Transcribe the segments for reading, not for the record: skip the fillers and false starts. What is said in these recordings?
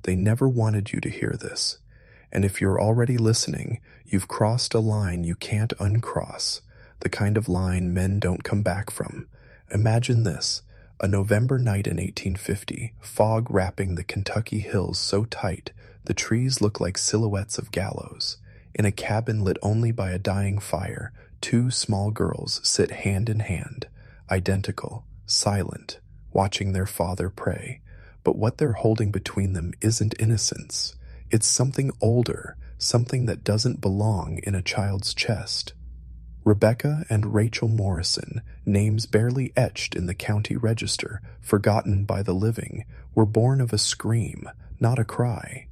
They never wanted you to hear this. And if you're already listening, you've crossed a line you can't uncross, the kind of line men don't come back from. Imagine this, a November night in 1850, fog wrapping the Kentucky hills so tight, the trees look like silhouettes of gallows. In a cabin lit only by a dying fire, two small girls sit hand in hand, identical, silent, watching their father pray. But what they're holding between them isn't innocence. It's something older, something that doesn't belong in a child's chest. Rebecca and Rachel Morrison, names barely etched in the county register, forgotten by the living, were born of a scream, not a cry.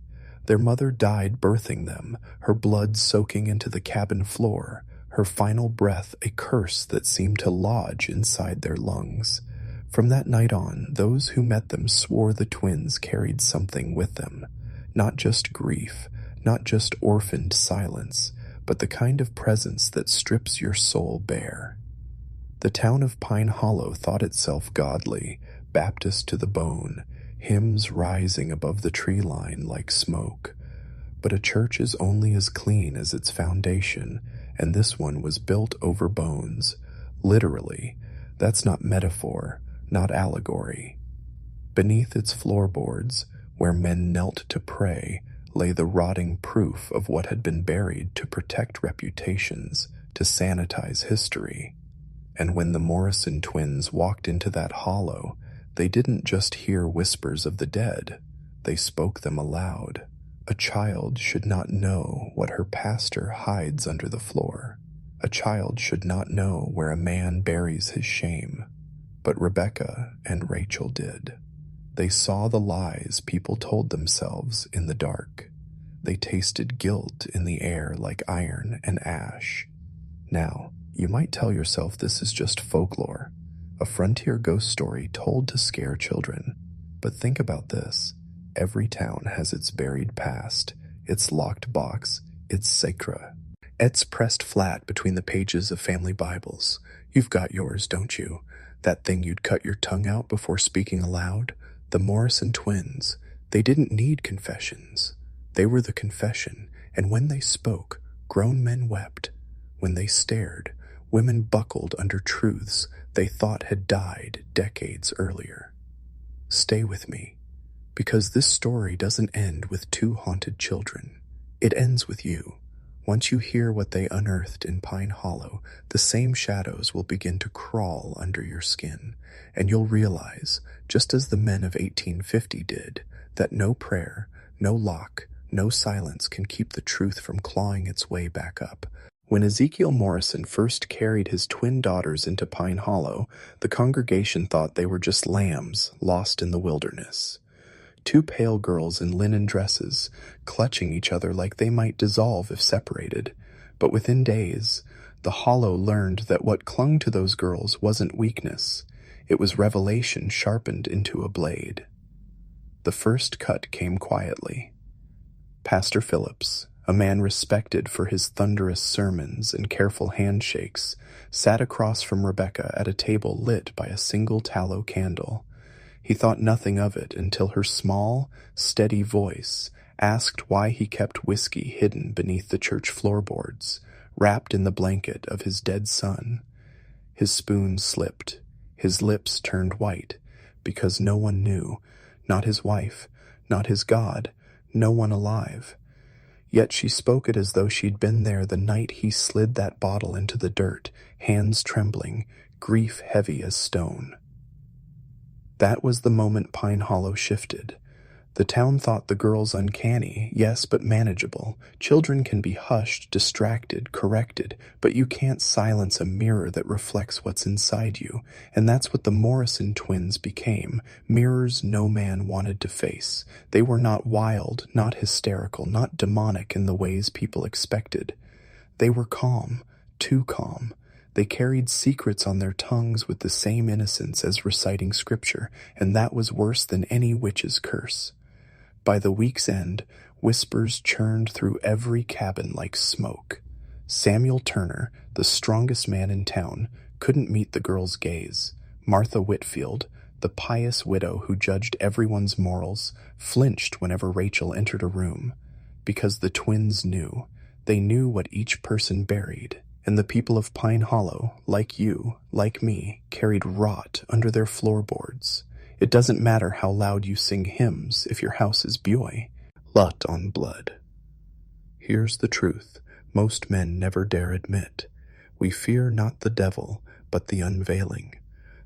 Their mother died birthing them, her blood soaking into the cabin floor, her final breath a curse that seemed to lodge inside their lungs. From that night on, those who met them swore the twins carried something with them. Not just grief, not just orphaned silence, but the kind of presence that strips your soul bare. The town of Pine Hollow thought itself godly, Baptist to the bone, hymns rising above the tree line like smoke. But a church is only as clean as its foundation, and this one was built over bones. Literally, that's not metaphor, not allegory. Beneath its floorboards, where men knelt to pray, lay the rotting proof of what had been buried to protect reputations, to sanitize history. And when the Morrison twins walked into that hollow, they didn't just hear whispers of the dead, they spoke them aloud. A child should not know what her pastor hides under the floor. A child should not know where a man buries his shame. But Rebecca and Rachel did. They saw the lies people told themselves in the dark. They tasted guilt in the air like iron and ash. Now, you might tell yourself this is just folklore, a frontier ghost story told to scare children. But think about this. Every town has its buried past, its locked box, its sacra. It's pressed flat between the pages of family Bibles. You've got yours, don't you? That thing you'd cut your tongue out before speaking aloud? The Morrison twins, they didn't need confessions. They were the confession, and when they spoke, grown men wept. When they stared, women buckled under truths they thought had died decades earlier. Stay with me, because this story doesn't end with two haunted children. It ends with you. Once you hear what they unearthed in Pine Hollow, the same shadows will begin to crawl under your skin, and you'll realize, just as the men of 1850 did, that no prayer, no lock, no silence can keep the truth from clawing its way back up. When Ezekiel Morrison first carried his twin daughters into Pine Hollow, the congregation thought they were just lambs lost in the wilderness. Two pale girls in linen dresses, clutching each other like they might dissolve if separated. But within days, the Hollow learned that what clung to those girls wasn't weakness. It was revelation sharpened into a blade. The first cut came quietly. Pastor Phillips, a man respected for his thunderous sermons and careful handshakes, sat across from Rebecca at a table lit by a single tallow candle. He thought nothing of it until her small, steady voice asked why he kept whiskey hidden beneath the church floorboards, wrapped in the blanket of his dead son. His spoon slipped. His lips turned white, because no one knew, not his wife, not his God, no one alive. Yet she spoke it as though she'd been there the night he slid that bottle into the dirt, hands trembling, grief heavy as stone. That was the moment Pine Hollow shifted. The town thought the girls uncanny, yes, but manageable. Children can be hushed, distracted, corrected, but you can't silence a mirror that reflects what's inside you, and that's what the Morrison twins became, mirrors no man wanted to face. They were not wild, not hysterical, not demonic in the ways people expected. They were calm, too calm. They carried secrets on their tongues with the same innocence as reciting scripture, and that was worse than any witch's curse. By the week's end, whispers churned through every cabin like smoke. Samuel Turner, the strongest man in town, couldn't meet the girl's gaze. Martha Whitfield, The pious widow who judged everyone's morals flinched whenever Rachel entered a room, because the twins knew. They knew what each person buried, and the people of Pine Hollow, like you, like me, carried rot under their floorboards. It doesn't matter how loud you sing hymns if your house is buoy. Lot on blood. Here's the truth most men never dare admit. We fear not the devil, but the unveiling.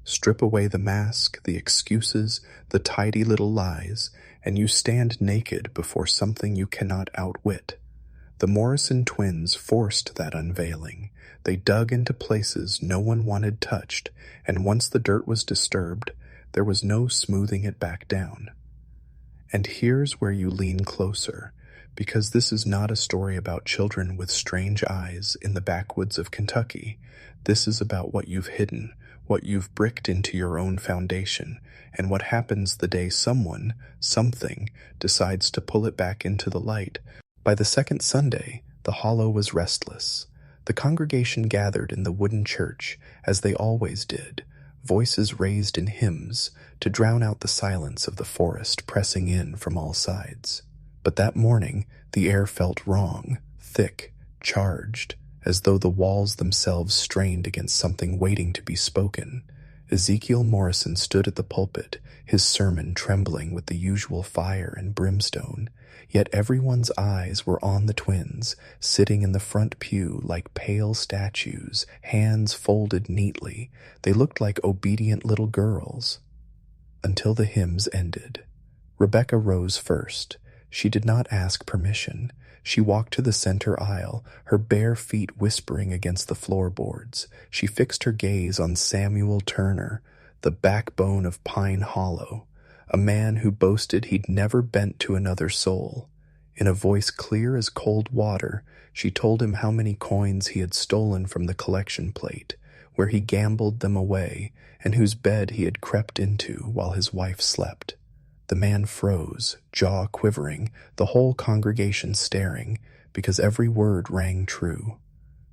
Strip away the mask, the excuses, the tidy little lies, and you stand naked before something you cannot outwit. The Morrison twins forced that unveiling. They dug into places no one wanted touched, and once the dirt was disturbed, there was no smoothing it back down. And here's where you lean closer, because this is not a story about children with strange eyes in the backwoods of Kentucky. This is about what you've hidden, what you've bricked into your own foundation, and what happens the day someone, something, decides to pull it back into the light. By the second Sunday, the hollow was restless. The congregation gathered in the wooden church, as they always did, voices raised in hymns to drown out the silence of the forest pressing in from all sides. But that morning, the air felt wrong, thick, charged, as though the walls themselves strained against something waiting to be spoken. Ezekiel Morrison stood at the pulpit, his sermon trembling with the usual fire and brimstone. Yet everyone's eyes were on the twins, sitting in the front pew like pale statues, hands folded neatly. They looked like obedient little girls. Until the hymns ended. Rebecca rose first. She did not ask permission. She walked to the center aisle, her bare feet whispering against the floorboards. She fixed her gaze on Samuel Turner, the backbone of Pine Hollow, a man who boasted he'd never bent to another soul. In a voice clear as cold water, she told him how many coins he had stolen from the collection plate, where he gambled them away, and whose bed he had crept into while his wife slept. The man froze, jaw quivering, the whole congregation staring, because every word rang true.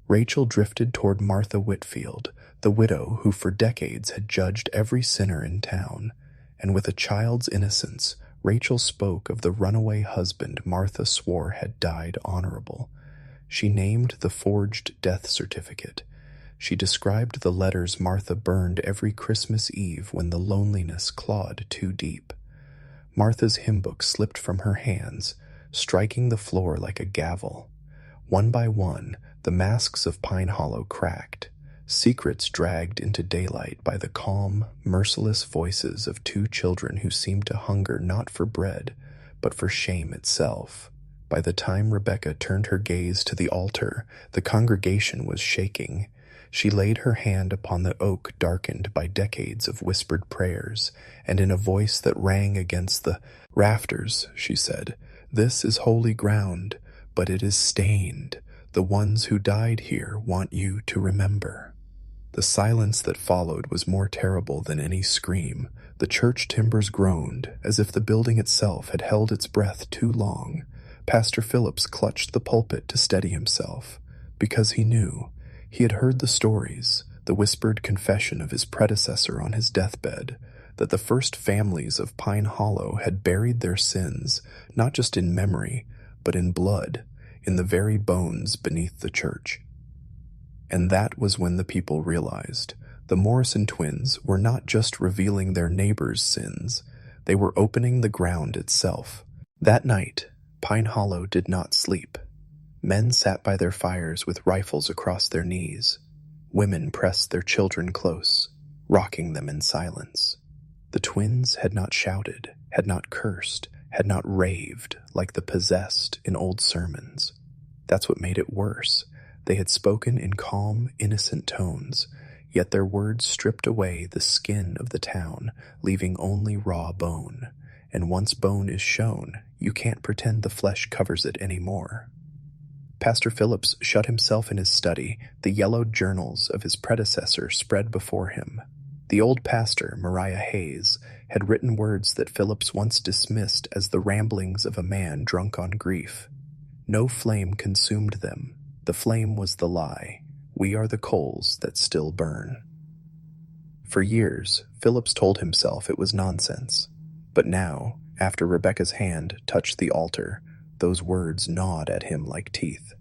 Rachel drifted toward Martha Whitfield, the widow who for decades had judged every sinner in town, and with a child's innocence, Rachel spoke of the runaway husband Martha swore had died honorable. She named the forged death certificate. She described the letters Martha burned every Christmas Eve when the loneliness clawed too deep. Martha's hymn book slipped from her hands, striking the floor like a gavel. One by one, the masks of Pine Hollow cracked, secrets dragged into daylight by the calm, merciless voices of two children who seemed to hunger not for bread, but for shame itself. By the time Rebecca turned her gaze to the altar, the congregation was shaking. She laid her hand upon the oak darkened by decades of whispered prayers, and in a voice that rang against the rafters, she said, "This is holy ground, but it is stained. The ones who died here want you to remember." The silence that followed was more terrible than any scream. The church timbers groaned, as if the building itself had held its breath too long. Pastor Phillips clutched the pulpit to steady himself, because he knew. He had heard the stories, the whispered confession of his predecessor on his deathbed, that the first families of Pine Hollow had buried their sins, not just in memory, but in blood, in the very bones beneath the church. And that was when the people realized the Morrison twins were not just revealing their neighbors' sins, they were opening the ground itself. That night, Pine Hollow did not sleep. Men sat by their fires with rifles across their knees. Women pressed their children close, rocking them in silence. The twins had not shouted, had not cursed, had not raved like the possessed in old sermons. That's what made it worse. They had spoken in calm, innocent tones, yet their words stripped away the skin of the town, leaving only raw bone. And once bone is shown, you can't pretend the flesh covers it anymore. Pastor Phillips shut himself in his study, the yellowed journals of his predecessor spread before him. The old pastor, Mariah Hayes, had written words that Phillips once dismissed as the ramblings of a man drunk on grief. No flame consumed them. The flame was the lie. We are the coals that still burn. For years, Phillips told himself it was nonsense. But now, after Rebecca's hand touched the altar, those words gnawed at him like teeth.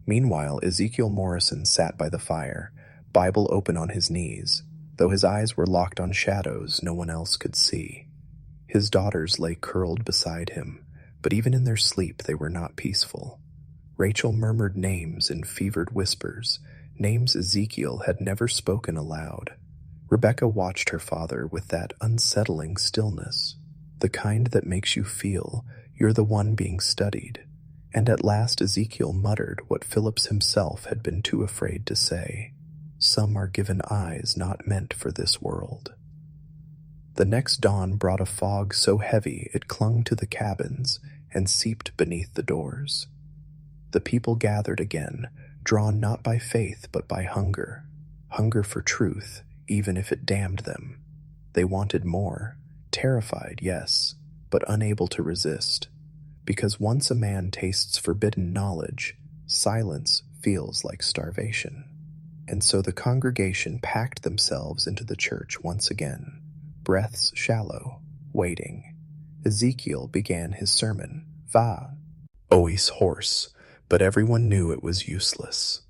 Meanwhile, Ezekiel Morrison sat by the fire, Bible open on his knees, though his eyes were locked on shadows no one else could see. His daughters lay curled beside him, but even in their sleep they were not peaceful. Rachel murmured names in fevered whispers, names Ezekiel had never spoken aloud. Rebecca watched her father with that unsettling stillness, the kind that makes you feel you're the one being studied. And at last Ezekiel muttered what Phillips himself had been too afraid to say. Some are given eyes not meant for this world. The next dawn brought a fog so heavy it clung to the cabins and seeped beneath the doors. The people gathered again, drawn not by faith but by hunger. Hunger for truth, even if it damned them. They wanted more, terrified, yes, but unable to resist. Because once a man tastes forbidden knowledge, silence feels like starvation. And so the congregation packed themselves into the church once again, breaths shallow, waiting. Ezekiel began his sermon, Va, always hoarse, but everyone knew it was useless.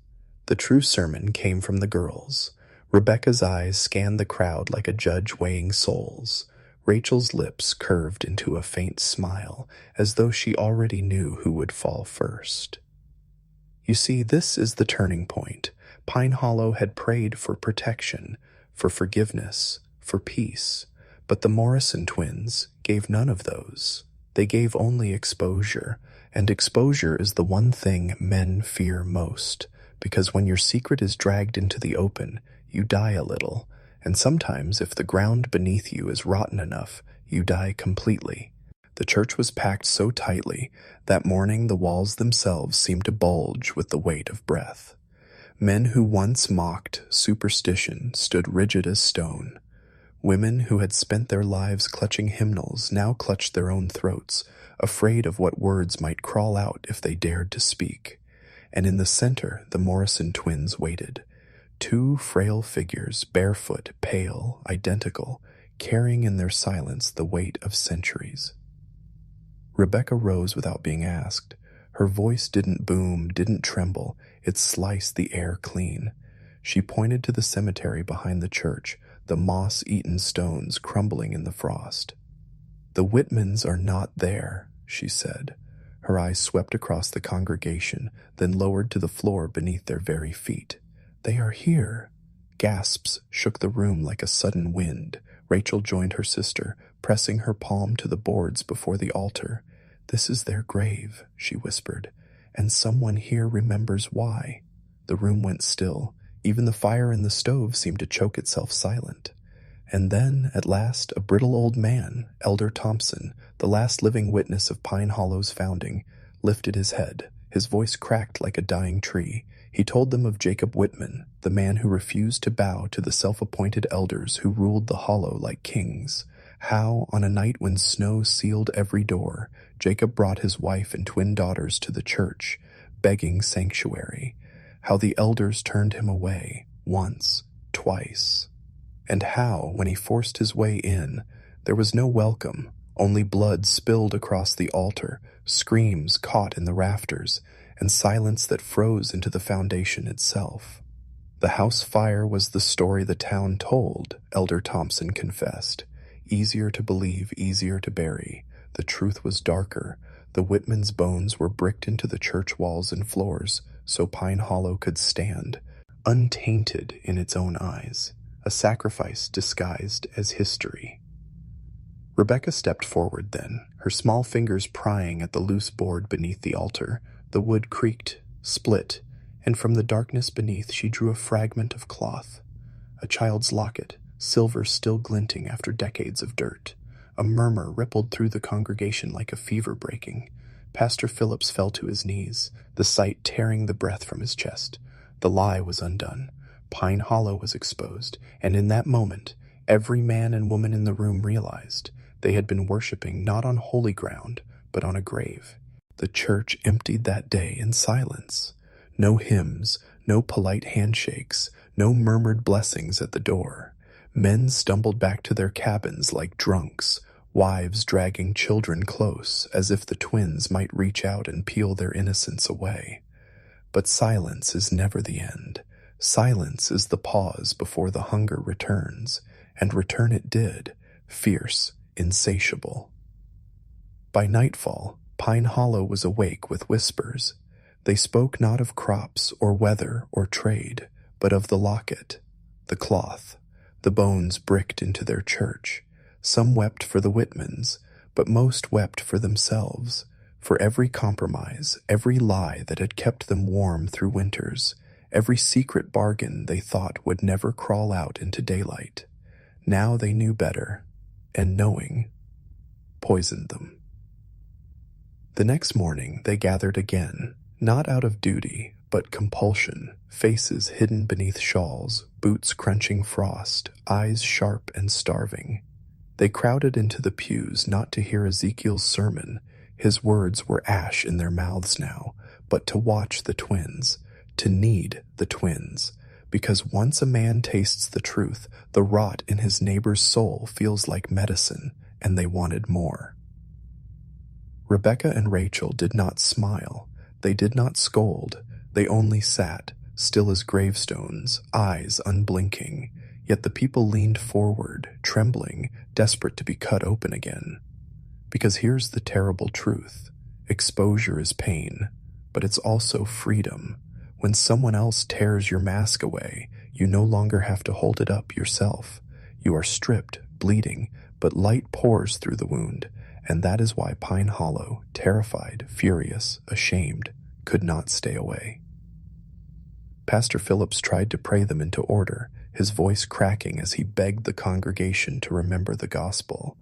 The true sermon came from the girls. Rebecca's eyes scanned the crowd like a judge weighing souls. Rachel's lips curved into a faint smile, as though she already knew who would fall first. You see, this is the turning point. Pine Hollow had prayed for protection, for forgiveness, for peace, but the Morrison twins gave none of those. They gave only exposure, and exposure is the one thing men fear most, because when your secret is dragged into the open, you die a little, and sometimes if the ground beneath you is rotten enough, you die completely. The church was packed so tightly that morning the walls themselves seemed to bulge with the weight of breath. Men who once mocked superstition stood rigid as stone. Women who had spent their lives clutching hymnals now clutched their own throats, afraid of what words might crawl out if they dared to speak. And in the center, the Morrison twins waited. Two frail figures, barefoot, pale, identical, carrying in their silence the weight of centuries. Rebecca rose without being asked. Her voice didn't boom, didn't tremble. It sliced the air clean. She pointed to the cemetery behind the church, the moss-eaten stones crumbling in the frost. The Whitmans are not there, she said. Her eyes swept across the congregation, then lowered to the floor beneath their very feet. They are here. Gasps shook the room like a sudden wind. Rachel joined her sister, pressing her palm to the boards before the altar. This is their grave, she whispered, and someone here remembers why. The room went still. Even the fire in the stove seemed to choke itself silent. And then, at last, a brittle old man, Elder Thompson, the last living witness of Pine Hollow's founding, lifted his head. His voice cracked like a dying tree. He told them of Jacob Whitman, the man who refused to bow to the self-appointed elders who ruled the hollow like kings. How, on a night when snow sealed every door, Jacob brought his wife and twin daughters to the church, begging sanctuary. How the elders turned him away, once, twice. And how, when he forced his way in, there was no welcome, only blood spilled across the altar, screams caught in the rafters, and silence that froze into the foundation itself. The house fire was the story the town told, Elder Thompson confessed. Easier to believe, easier to bury. The truth was darker. The Whitman's bones were bricked into the church walls and floors, so Pine Hollow could stand, untainted in its own eyes, a sacrifice disguised as history. Rebecca stepped forward then, her small fingers prying at the loose board beneath the altar. The wood creaked, split, and from the darkness beneath she drew a fragment of cloth. A child's locket, silver still glinting after decades of dirt. A murmur rippled through the congregation like a fever breaking. Pastor Phillips fell to his knees, the sight tearing the breath from his chest. The lie was undone. Pine Hollow was exposed, and in that moment, every man and woman in the room realized they had been worshiping not on holy ground, but on a grave. The church emptied that day in silence. No hymns, no polite handshakes, no murmured blessings at the door. Men stumbled back to their cabins like drunks, wives dragging children close as if the twins might reach out and peel their innocence away. But silence is never the end. Silence is the pause before the hunger returns, and return it did, fierce, insatiable. By nightfall, Pine Hollow was awake with whispers. They spoke not of crops or weather or trade, but of the locket, the cloth, the bones bricked into their church. Some wept for the Whitmans, but most wept for themselves, for every compromise, every lie that had kept them warm through winters, every secret bargain they thought would never crawl out into daylight. Now they knew better, and knowing, poisoned them. The next morning they gathered again, not out of duty, but compulsion, faces hidden beneath shawls, boots crunching frost, eyes sharp and starving. They crowded into the pews not to hear Ezekiel's sermon. His words were ash in their mouths now, but to watch the twins, to need the twins, because once a man tastes the truth, the rot in his neighbor's soul feels like medicine, and they wanted more. Rebecca and Rachel did not smile. They did not scold. They only sat, still as gravestones, eyes unblinking. Yet the people leaned forward, trembling, desperate to be cut open again. Because here's the terrible truth. Exposure is pain, but it's also freedom. When someone else tears your mask away, you no longer have to hold it up yourself. You are stripped, bleeding, but light pours through the wound, and that is why Pine Hollow, terrified, furious, ashamed, could not stay away. Pastor Phillips tried to pray them into order, his voice cracking as he begged the congregation to remember the gospel.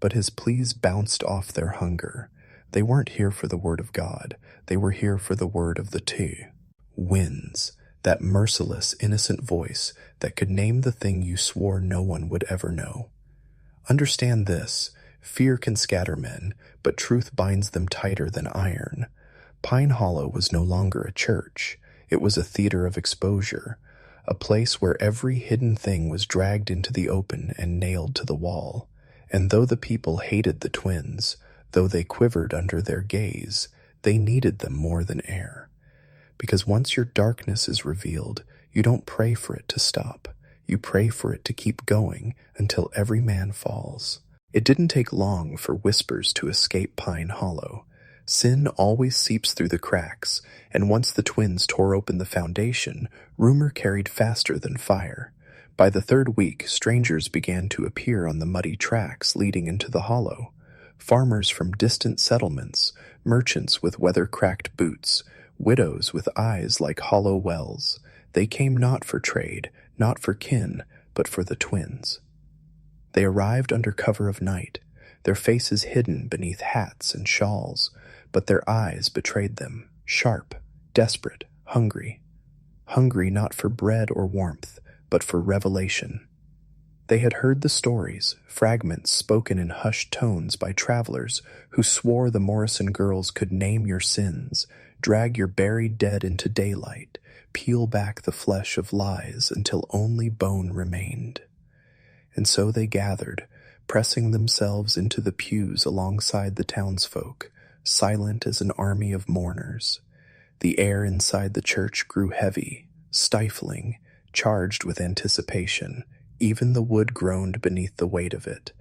But his pleas bounced off their hunger. They weren't here for the word of God. They were here for the word of the winds, that merciless, innocent voice that could name the thing you swore no one would ever know. Understand this. Fear can scatter men, but truth binds them tighter than iron. Pine Hollow was no longer a church. It was a theater of exposure, a place where every hidden thing was dragged into the open and nailed to the wall. And though the people hated the twins, though they quivered under their gaze, they needed them more than air. Because once your darkness is revealed, you don't pray for it to stop. You pray for it to keep going until every man falls. It didn't take long for whispers to escape Pine Hollow. Sin always seeps through the cracks, and once the twins tore open the foundation, rumor carried faster than fire. By the third week, strangers began to appear on the muddy tracks leading into the hollow. Farmers from distant settlements, merchants with weather-cracked boots, widows with eyes like hollow wells. They came not for trade, not for kin, but for the twins. They arrived under cover of night, their faces hidden beneath hats and shawls, but their eyes betrayed them, sharp, desperate, hungry. Hungry not for bread or warmth, but for revelation. They had heard the stories, fragments spoken in hushed tones by travelers who swore the Morrison girls could name your sins, drag your buried dead into daylight, peel back the flesh of lies until only bone remained. And so they gathered, pressing themselves into the pews alongside the townsfolk, silent as an army of mourners. The air inside the church grew heavy, stifling, charged with anticipation. Even the wood groaned beneath the weight of it,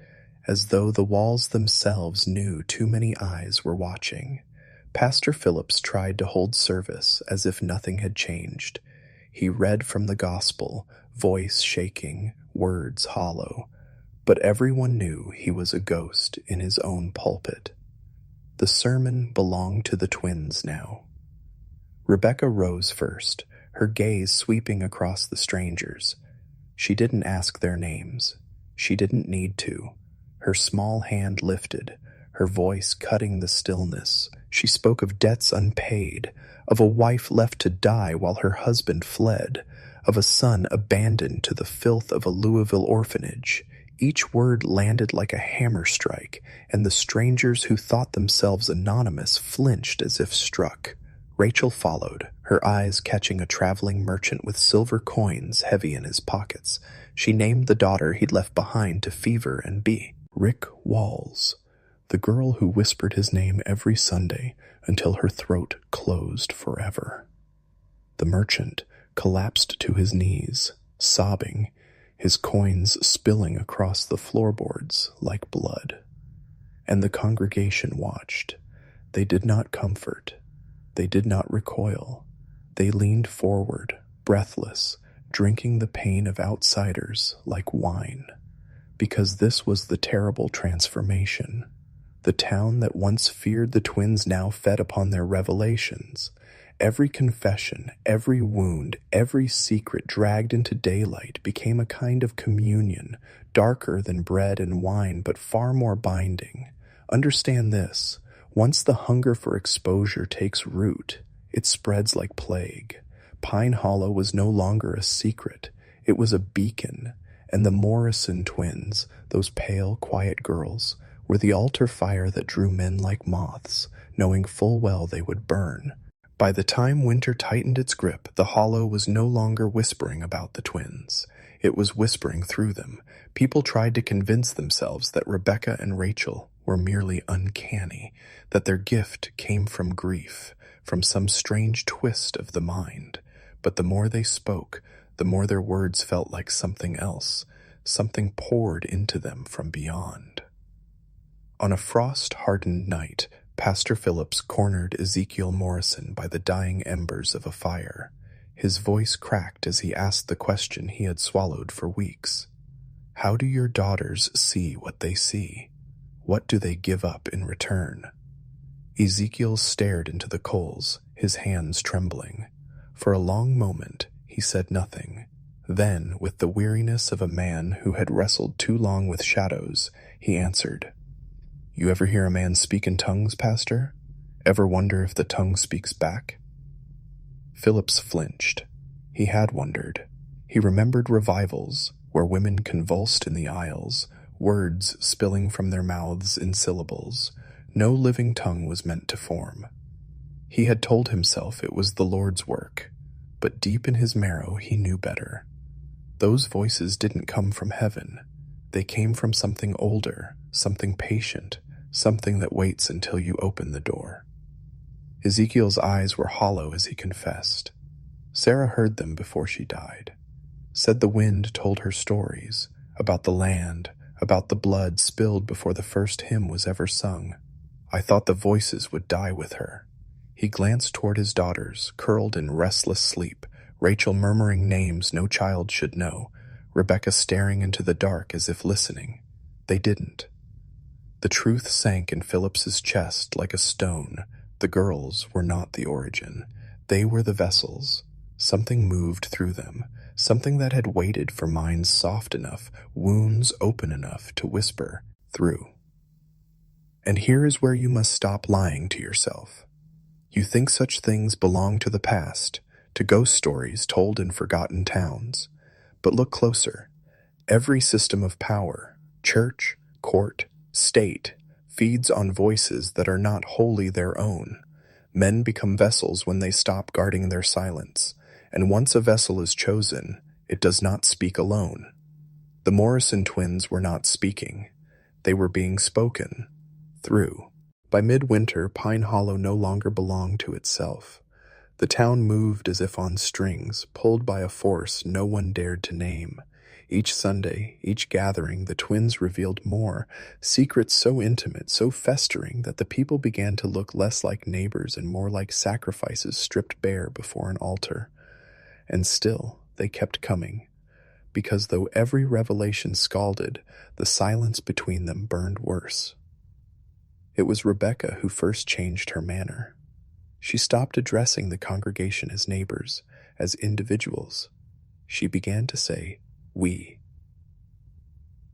as though the walls themselves knew too many eyes were watching. Pastor Phillips tried to hold service as if nothing had changed. He read from the gospel, voice shaking, words hollow, but everyone knew he was a ghost in his own pulpit. The sermon belonged to the twins now. Rebecca rose first, her gaze sweeping across the strangers. She didn't ask their names. She didn't need to. Her small hand lifted, her voice cutting the stillness. She spoke of debts unpaid, of a wife left to die while her husband fled, of a son abandoned to the filth of a Louisville orphanage. Each word landed like a hammer strike, and the strangers who thought themselves anonymous flinched as if struck. Rachel followed, her eyes catching a traveling merchant with silver coins heavy in his pockets. She named the daughter he'd left behind to Fever and Bee. Rick Walls, the girl who whispered his name every Sunday until her throat closed forever. The merchant collapsed to his knees, sobbing, his coins spilling across the floorboards like blood. And the congregation watched. They did not comfort. They did not recoil. They leaned forward, breathless, drinking the pain of outsiders like wine. Because this was the terrible transformation. The town that once feared the twins now fed upon their revelations. Every confession, every wound, every secret dragged into daylight became a kind of communion, darker than bread and wine, but far more binding. Understand this: once the hunger for exposure takes root, it spreads like plague. Pine Hollow was no longer a secret, it was a beacon, and the Morrison twins, those pale, quiet girls, were the altar fire that drew men like moths, knowing full well they would burn. By the time winter tightened its grip, the Hollow was no longer whispering about the twins. It was whispering through them. People tried to convince themselves that Rebecca and Rachel were merely uncanny, that their gift came from grief, from some strange twist of the mind. But the more they spoke, the more their words felt like something else, something poured into them from beyond. On a frost-hardened night, Pastor Phillips cornered Ezekiel Morrison by the dying embers of a fire. His voice cracked as he asked the question he had swallowed for weeks. How do your daughters see what they see? What do they give up in return? Ezekiel stared into the coals, his hands trembling. For a long moment, he said nothing. Then, with the weariness of a man who had wrestled too long with shadows, he answered, "You ever hear a man speak in tongues, Pastor? Ever wonder if the tongue speaks back?" Phillips flinched. He had wondered. He remembered revivals, where women convulsed in the aisles, words spilling from their mouths in syllables. No living tongue was meant to form. He had told himself it was the Lord's work, but deep in his marrow he knew better. Those voices didn't come from heaven. They came from something older, something patient, something that waits until you open the door. Ezekiel's eyes were hollow as he confessed. Sarah heard them before she died. Said the wind told her stories, about the land, about the blood spilled before the first hymn was ever sung. I thought the voices would die with her. He glanced toward his daughters, curled in restless sleep, Rachel murmuring names no child should know, Rebecca staring into the dark as if listening. They didn't. The truth sank in Phillips's chest like a stone. The girls were not the origin. They were the vessels. Something moved through them, something that had waited for minds soft enough, wounds open enough to whisper through. And here is where you must stop lying to yourself. You think such things belong to the past, to ghost stories told in forgotten towns. But look closer. Every system of power, church, court, state, feeds on voices that are not wholly their own. Men become vessels when they stop guarding their silence, and once a vessel is chosen, it does not speak alone. The Morrison twins were not speaking. They were being spoken through. By midwinter, Pine Hollow no longer belonged to itself. The town moved as if on strings, pulled by a force no one dared to name. Each Sunday, each gathering, the twins revealed more, secrets so intimate, so festering, that the people began to look less like neighbors and more like sacrifices stripped bare before an altar. And still, they kept coming, because though every revelation scalded, the silence between them burned worse. It was Rebecca who first changed her manner. She stopped addressing the congregation as neighbors, as individuals. She began to say, "We."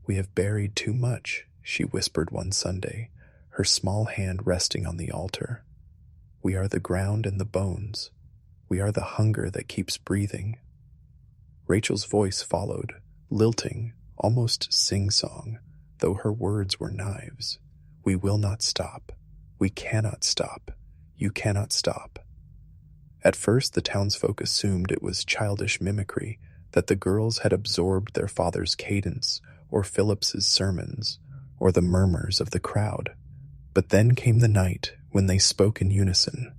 "We have buried too much," she whispered one Sunday, her small hand resting on the altar. "We are the ground and the bones. We are the hunger that keeps breathing." Rachel's voice followed, lilting, almost sing-song, though her words were knives. "We will not stop. We cannot stop. You cannot stop." At first, the townsfolk assumed it was childish mimicry, that the girls had absorbed their father's cadence, or Phillips's sermons, or the murmurs of the crowd. But then came the night when they spoke in unison.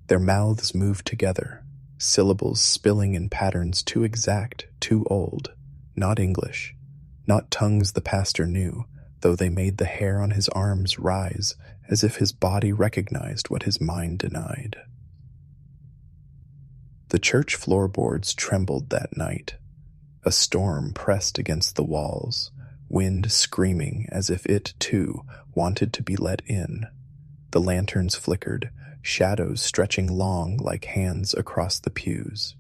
Their mouths moved together, syllables spilling in patterns too exact, too old. Not English, not tongues the pastor knew, though they made the hair on his arms rise as if his body recognized what his mind denied. The church floorboards trembled that night. A storm pressed against the walls, wind screaming as if it, too, wanted to be let in. The lanterns flickered, shadows stretching long like hands across the pews.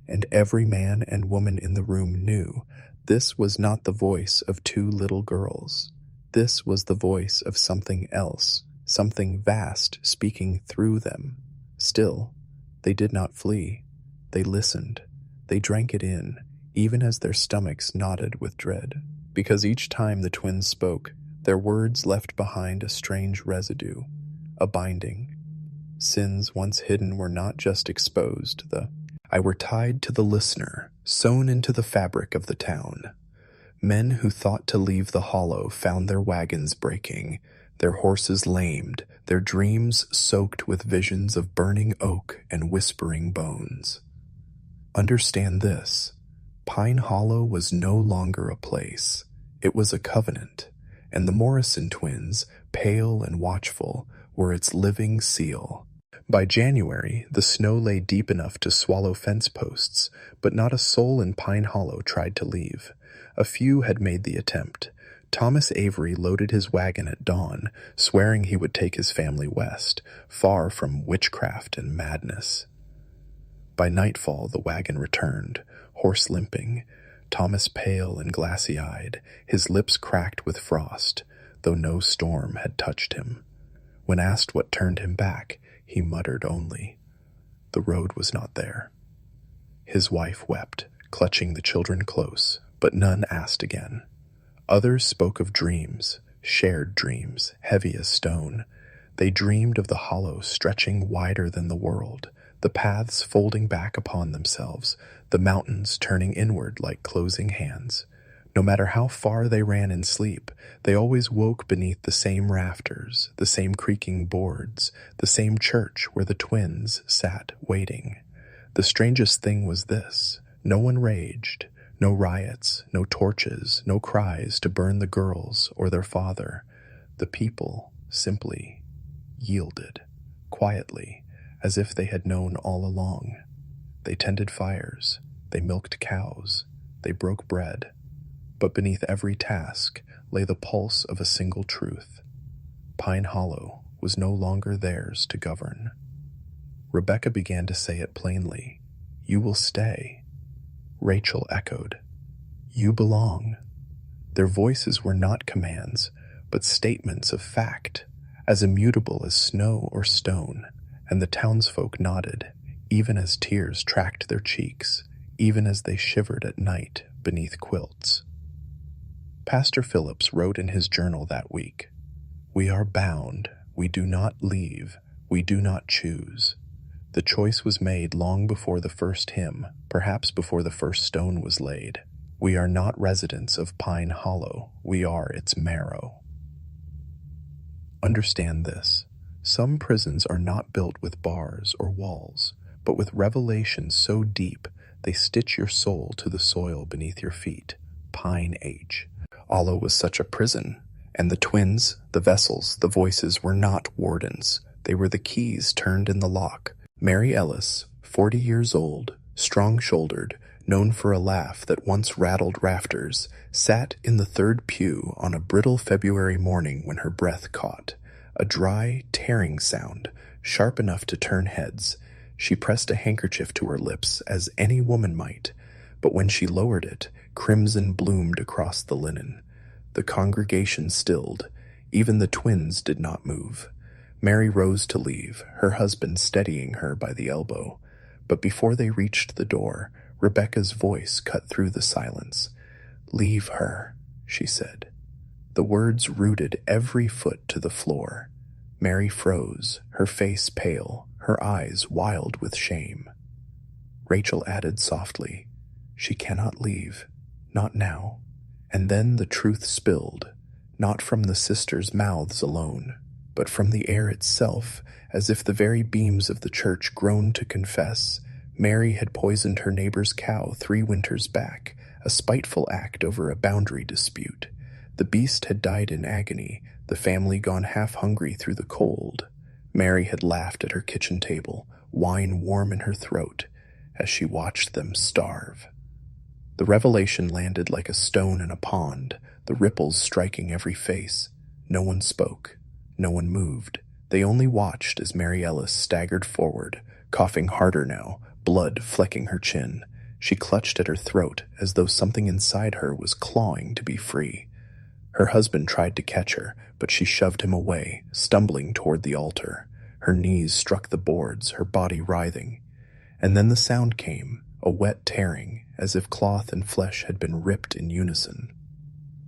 And every man and woman in the room knew this was not the voice of two little girls. This was the voice of something else, something vast speaking through them. Still, they did not flee. They listened. They drank it in, even as their stomachs knotted with dread. Because each time the twins spoke, their words left behind a strange residue, a binding. Sins once hidden were not just exposed, I were tied to the listener, sewn into the fabric of the town. Men who thought to leave the hollow found their wagons breaking, their horses lamed, their dreams soaked with visions of burning oak and whispering bones. Understand this. Pine Hollow was no longer a place. It was a covenant, and the Morrison twins, pale and watchful, were its living seal. By January, the snow lay deep enough to swallow fence posts, but not a soul in Pine Hollow tried to leave. A few had made the attempt. Thomas Avery loaded his wagon at dawn, swearing he would take his family west, far from witchcraft and madness. By nightfall, the wagon returned, horse limping, Thomas pale and glassy-eyed, his lips cracked with frost, though no storm had touched him. When asked what turned him back, he muttered only, "The road was not there." His wife wept, clutching the children close, but none asked again. Others spoke of dreams, shared dreams, heavy as stone. They dreamed of the hollow stretching wider than the world, the paths folding back upon themselves, the mountains turning inward like closing hands. No matter how far they ran in sleep, they always woke beneath the same rafters, the same creaking boards, the same church where the twins sat waiting. The strangest thing was this: no one raged, no riots, no torches, no cries to burn the girls or their father. The people simply yielded, quietly, as if they had known all along. They tended fires, they milked cows, they broke bread. But beneath every task lay the pulse of a single truth. Pine Hollow was no longer theirs to govern. Rebecca began to say it plainly. "You will stay." Rachel echoed, "You belong." Their voices were not commands, but statements of fact, as immutable as snow or stone, and the townsfolk nodded, even as tears tracked their cheeks, even as they shivered at night beneath quilts. Pastor Phillips wrote in his journal that week, "We are bound, we do not leave, we do not choose." The choice was made long before the first hymn, perhaps before the first stone was laid. We are not residents of Pine Hollow, we are its marrow. Understand this. Some prisons are not built with bars or walls, but with revelations so deep they stitch your soul to the soil beneath your feet. Pine H. Hollow was such a prison, and the twins, the vessels, the voices were not wardens. They were the keys turned in the lock. Mary Ellis, 40 years old, strong-shouldered, known for a laugh that once rattled rafters, sat in the third pew on a brittle February morning when her breath caught. A dry, tearing sound, sharp enough to turn heads. She pressed a handkerchief to her lips, as any woman might, but when she lowered it, crimson bloomed across the linen. The congregation stilled. Even the twins did not move. Mary rose to leave, her husband steadying her by the elbow. But before they reached the door, Rebecca's voice cut through the silence. "Leave her," she said. The words rooted every foot to the floor. Mary froze, her face pale, her eyes wild with shame. Rachel added softly, "She cannot leave. Not now." And then the truth spilled, not from the sisters' mouths alone, but from the air itself, as if the very beams of the church groaned to confess. Mary had poisoned her neighbor's cow 3 winters back, a spiteful act over a boundary dispute. The beast had died in agony, the family gone half-hungry through the cold. Mary had laughed at her kitchen table, wine warm in her throat, as she watched them starve. The revelation landed like a stone in a pond, the ripples striking every face. No one spoke. No one moved. They only watched as Mary Ellis staggered forward, coughing harder now, blood flecking her chin. She clutched at her throat as though something inside her was clawing to be free. Her husband tried to catch her, but she shoved him away, stumbling toward the altar. Her knees struck the boards, her body writhing. And then the sound came, a wet tearing, as if cloth and flesh had been ripped in unison.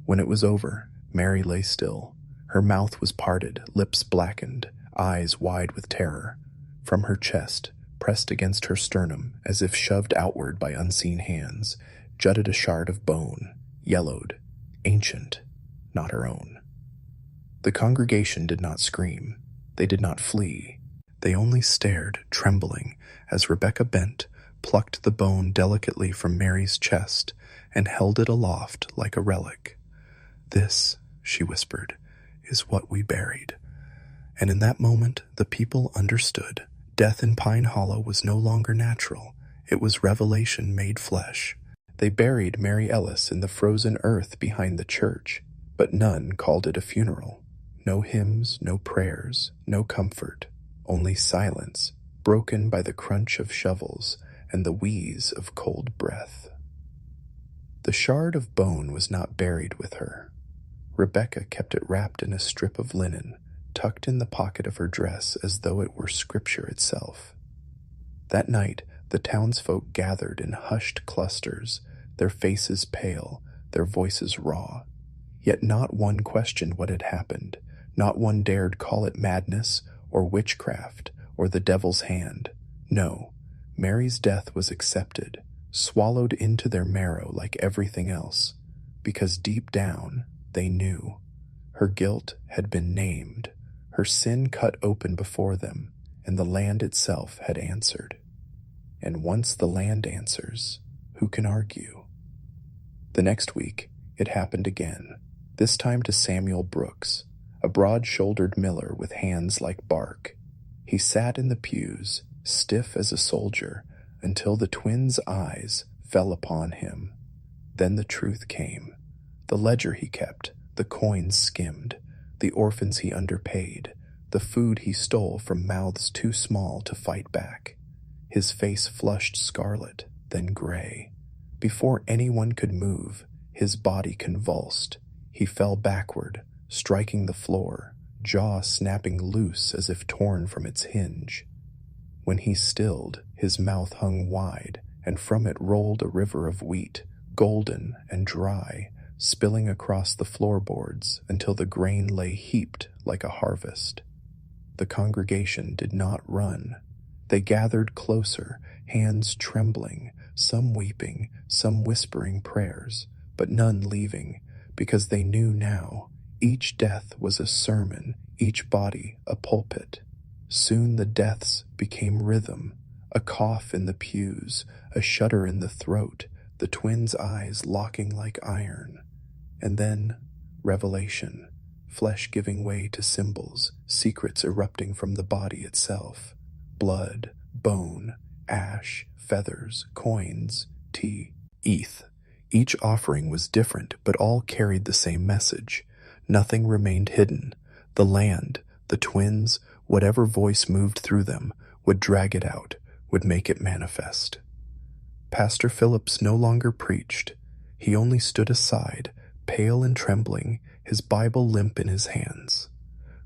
When it was over, Mary lay still. Her mouth was parted, lips blackened, eyes wide with terror. From her chest, pressed against her sternum, as if shoved outward by unseen hands, jutted a shard of bone, yellowed, ancient, not her own. The congregation did not scream. They did not flee. They only stared, trembling, as Rebecca bent, plucked the bone delicately from Mary's chest, and held it aloft like a relic. "This," she whispered, "is what we buried." And in that moment, the people understood. Death in Pine Hollow was no longer natural. It was revelation made flesh. They buried Mary Ellis in the frozen earth behind the church, but none called it a funeral. No hymns, no prayers, no comfort, only silence, broken by the crunch of shovels and the wheeze of cold breath. The shard of bone was not buried with her. Rebecca kept it wrapped in a strip of linen, tucked in the pocket of her dress as though it were scripture itself. That night, the townsfolk gathered in hushed clusters, their faces pale, their voices raw. Yet not one questioned what had happened. Not one dared call it madness or witchcraft or the devil's hand. No, Mary's death was accepted, swallowed into their marrow like everything else, because deep down they knew. Her guilt had been named, her sin cut open before them, and the land itself had answered. And once the land answers, who can argue? The next week, it happened again, this time to Samuel Brooks, a broad-shouldered miller with hands like bark. He sat in the pews, stiff as a soldier, until the twins' eyes fell upon him. Then the truth came. The ledger he kept, the coins skimmed, the orphans he underpaid, the food he stole from mouths too small to fight back. His face flushed scarlet, then gray. Before anyone could move, his body convulsed. He fell backward, striking the floor, jaw snapping loose as if torn from its hinge. When he stilled, his mouth hung wide, and from it rolled a river of wheat, golden and dry, spilling across the floorboards until the grain lay heaped like a harvest. The congregation did not run. They gathered closer, hands trembling, some weeping, some whispering prayers, but none leaving, because they knew now each death was a sermon, each body a pulpit. Soon the deaths became rhythm, a cough in the pews, a shudder in the throat, the twins' eyes locking like iron. And then, revelation, flesh giving way to symbols, secrets erupting from the body itself. Blood, bone, ash, feathers, coins, tea, ETH. Each offering was different, but all carried the same message. Nothing remained hidden. The land, the twins, whatever voice moved through them, would drag it out, would make it manifest. Pastor Phillips no longer preached. He only stood aside, pale and trembling, his Bible limp in his hands.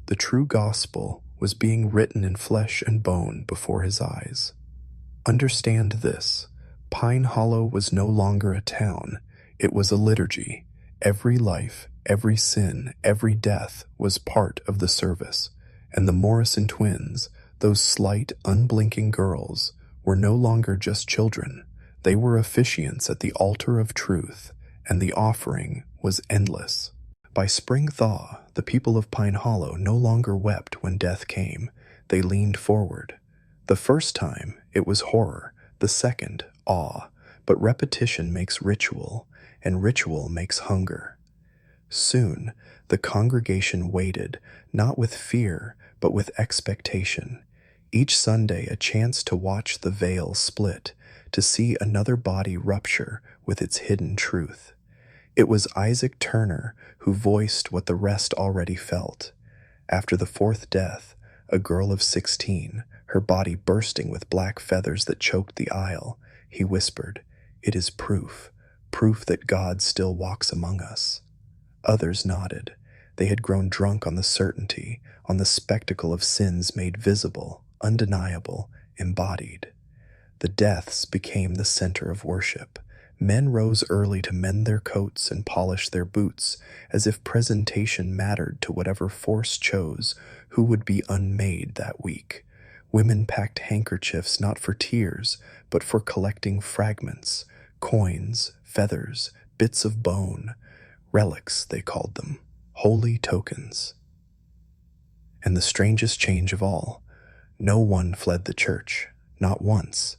The true gospel was being written in flesh and bone before his eyes. Understand this. Pine Hollow was no longer a town. It was a liturgy. Every life, every sin, every death was part of the service, and the Morrison twins, those slight, unblinking girls, were no longer just children. They were officiants at the altar of truth, and the offering was endless. By spring thaw, the people of Pine Hollow no longer wept when death came. They leaned forward. The first time, it was horror. The second, awe. But repetition makes ritual, and ritual makes hunger. Soon, the congregation waited, not with fear, but with expectation. Each Sunday, a chance to watch the veil split, to see another body rupture with its hidden truth. It was Isaac Turner who voiced what the rest already felt. After the fourth death, a girl of 16, her body bursting with black feathers that choked the aisle, he whispered, "It is proof, proof that God still walks among us." Others nodded. They had grown drunk on the certainty, on the spectacle of sins made visible, undeniable, embodied. The deaths became the center of worship. Men rose early to mend their coats and polish their boots, as if presentation mattered to whatever force chose who would be unmade that week. Women packed handkerchiefs not for tears, but for collecting fragments, coins, feathers, bits of bone, relics they called them, holy tokens. And the strangest change of all, no one fled the church, not once.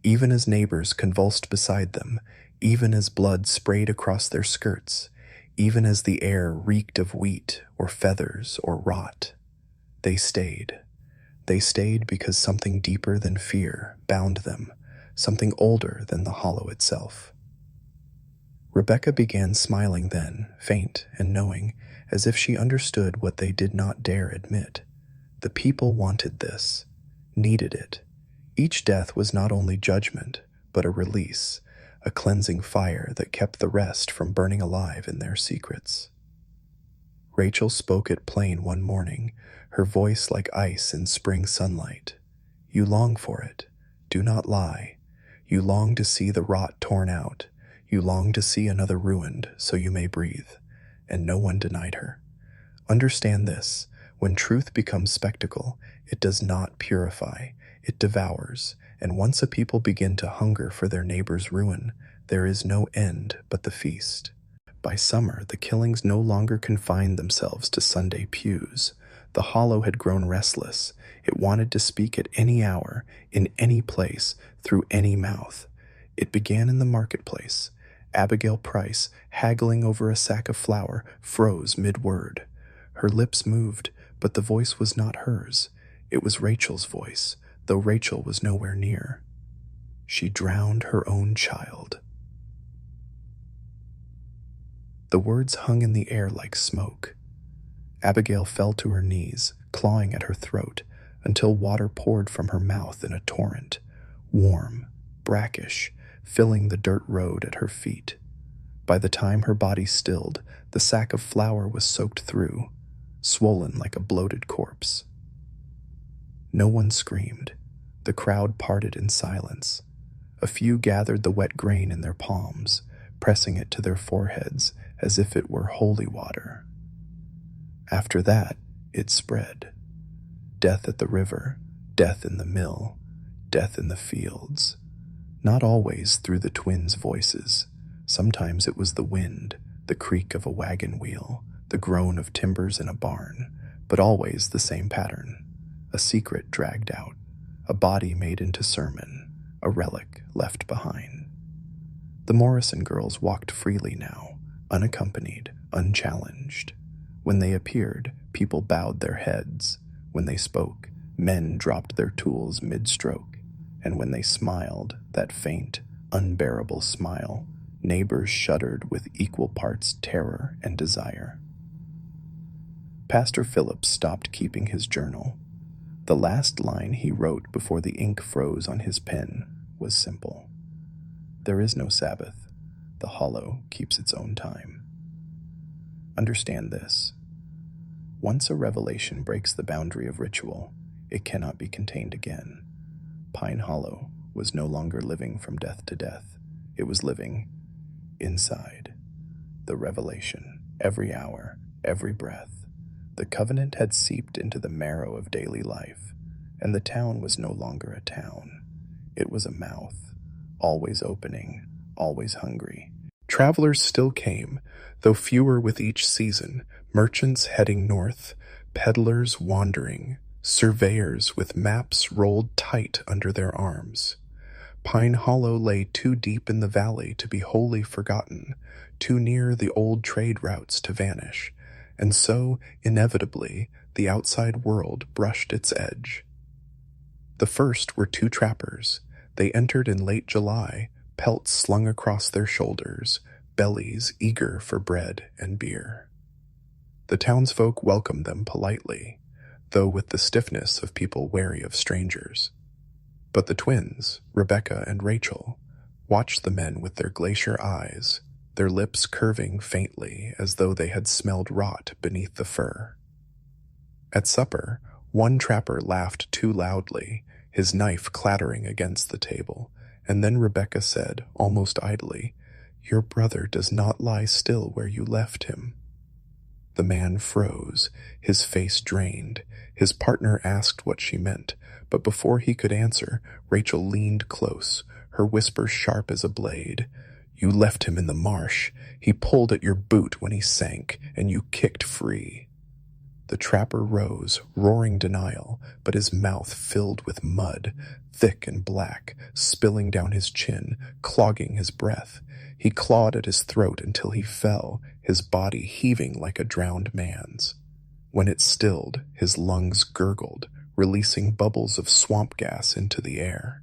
Even as neighbors convulsed beside them, even as blood sprayed across their skirts, even as the air reeked of wheat or feathers or rot, they stayed. They stayed because something deeper than fear bound them, something older than the hollow itself. Rebecca began smiling then, faint and knowing, as if she understood what they did not dare admit. The people wanted this, needed it. Each death was not only judgment, but a release, a cleansing fire that kept the rest from burning alive in their secrets. Rachel spoke it plain one morning, her voice like ice in spring sunlight. "You long for it. Do not lie. You long to see the rot torn out. You long to see another ruined so you may breathe." And no one denied her. Understand this, when truth becomes spectacle, it does not purify, it devours, and once a people begin to hunger for their neighbor's ruin, there is no end but the feast. By summer, the killings no longer confined themselves to Sunday pews. The hollow had grown restless. It wanted to speak at any hour, in any place, through any mouth. It began in the marketplace. Abigail Price, haggling over a sack of flour, froze mid-word. Her lips moved, but the voice was not hers. It was Rachel's voice, though Rachel was nowhere near. She drowned her own child. The words hung in the air like smoke. Abigail fell to her knees, clawing at her throat, until water poured from her mouth in a torrent, warm, brackish, filling the dirt road at her feet. By the time her body stilled, the sack of flour was soaked through, swollen like a bloated corpse. No one screamed. The crowd parted in silence. A few gathered the wet grain in their palms, pressing it to their foreheads as if it were holy water. After that, it spread. Death at the river, death in the mill, death in the fields. Not always through the twins' voices. Sometimes it was the wind, the creak of a wagon wheel, the groan of timbers in a barn, but always the same pattern. A secret dragged out, a body made into sermon, a relic left behind. The Morrison girls walked freely now, unaccompanied, unchallenged. When they appeared, people bowed their heads. When they spoke, men dropped their tools mid-stroke. And when they smiled, that faint, unbearable smile, neighbors shuddered with equal parts terror and desire. Pastor Phillips stopped keeping his journal. The last line he wrote before the ink froze on his pen was simple. There is no Sabbath. The hollow keeps its own time. Understand this. Once a revelation breaks the boundary of ritual, it cannot be contained again. Pine Hollow was no longer living from death to death. It was living inside. The revelation, every hour, every breath. The covenant had seeped into the marrow of daily life, and the town was no longer a town. It was a mouth, always opening, always hungry. Travelers still came, though fewer with each season, merchants heading north, peddlers wandering, surveyors with maps rolled tight under their arms. Pine Hollow lay too deep in the valley to be wholly forgotten, too near the old trade routes to vanish, and so, inevitably, the outside world brushed its edge. The first were two trappers. They entered in late July, pelts slung across their shoulders, bellies eager for bread and beer. The townsfolk welcomed them politely, though with the stiffness of people wary of strangers. But the twins, Rebecca and Rachel, watched the men with their glacier eyes, their lips curving faintly as though they had smelled rot beneath the fur. At supper, one trapper laughed too loudly, his knife clattering against the table, and then Rebecca said, almost idly, "Your brother does not lie still where you left him." The man froze, his face drained. His partner asked what she meant, but before he could answer, Rachel leaned close, her whisper sharp as a blade. "You left him in the marsh. He pulled at your boot when he sank, and you kicked free." The trapper rose, roaring denial, but his mouth filled with mud, thick and black, spilling down his chin, clogging his breath. He clawed at his throat until he fell, his body heaving like a drowned man's. When it stilled, his lungs gurgled, releasing bubbles of swamp gas into the air.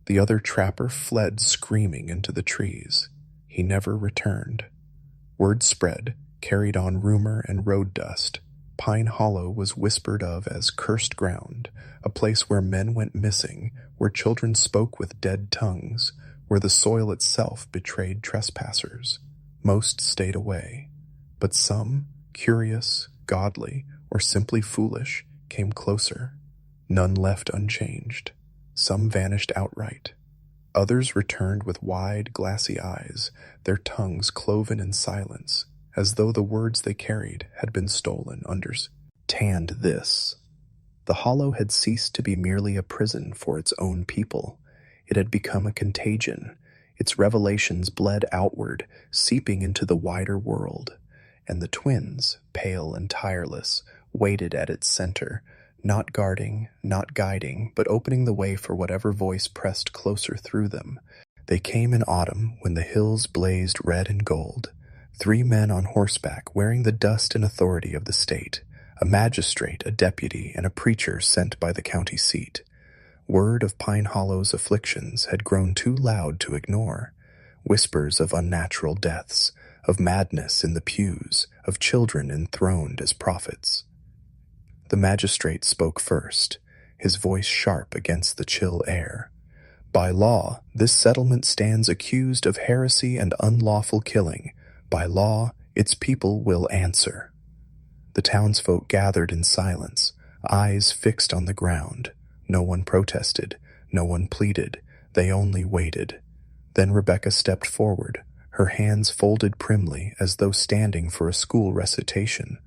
The other trapper fled screaming into the trees. He never returned. Word spread, carried on rumor and road dust. Pine Hollow was whispered of as cursed ground, a place where men went missing, where children spoke with dead tongues, where the soil itself betrayed trespassers. Most stayed away, but some, curious, godly, or simply foolish, came closer. None left unchanged. Some vanished outright. Others returned with wide, glassy eyes, their tongues cloven in silence, as though the words they carried had been stolen. Tanned this. The hollow had ceased to be merely a prison for its own people. It had become a contagion. Its revelations bled outward, seeping into the wider world. And the twins, pale and tireless, waited at its center, not guarding, not guiding, but opening the way for whatever voice pressed closer through them. They came in autumn when the hills blazed red and gold. 3 men on horseback wearing the dust and authority of the state, a magistrate, a deputy, and a preacher sent by the county seat. Word of Pine Hollow's afflictions had grown too loud to ignore. Whispers of unnatural deaths, of madness in the pews, of children enthroned as prophets. The magistrate spoke first, his voice sharp against the chill air. "By law, this settlement stands accused of heresy and unlawful killing. By law, its people will answer." The townsfolk gathered in silence, eyes fixed on the ground. No one protested, no one pleaded, they only waited. Then Rebecca stepped forward, her hands folded primly as though standing for a school recitation.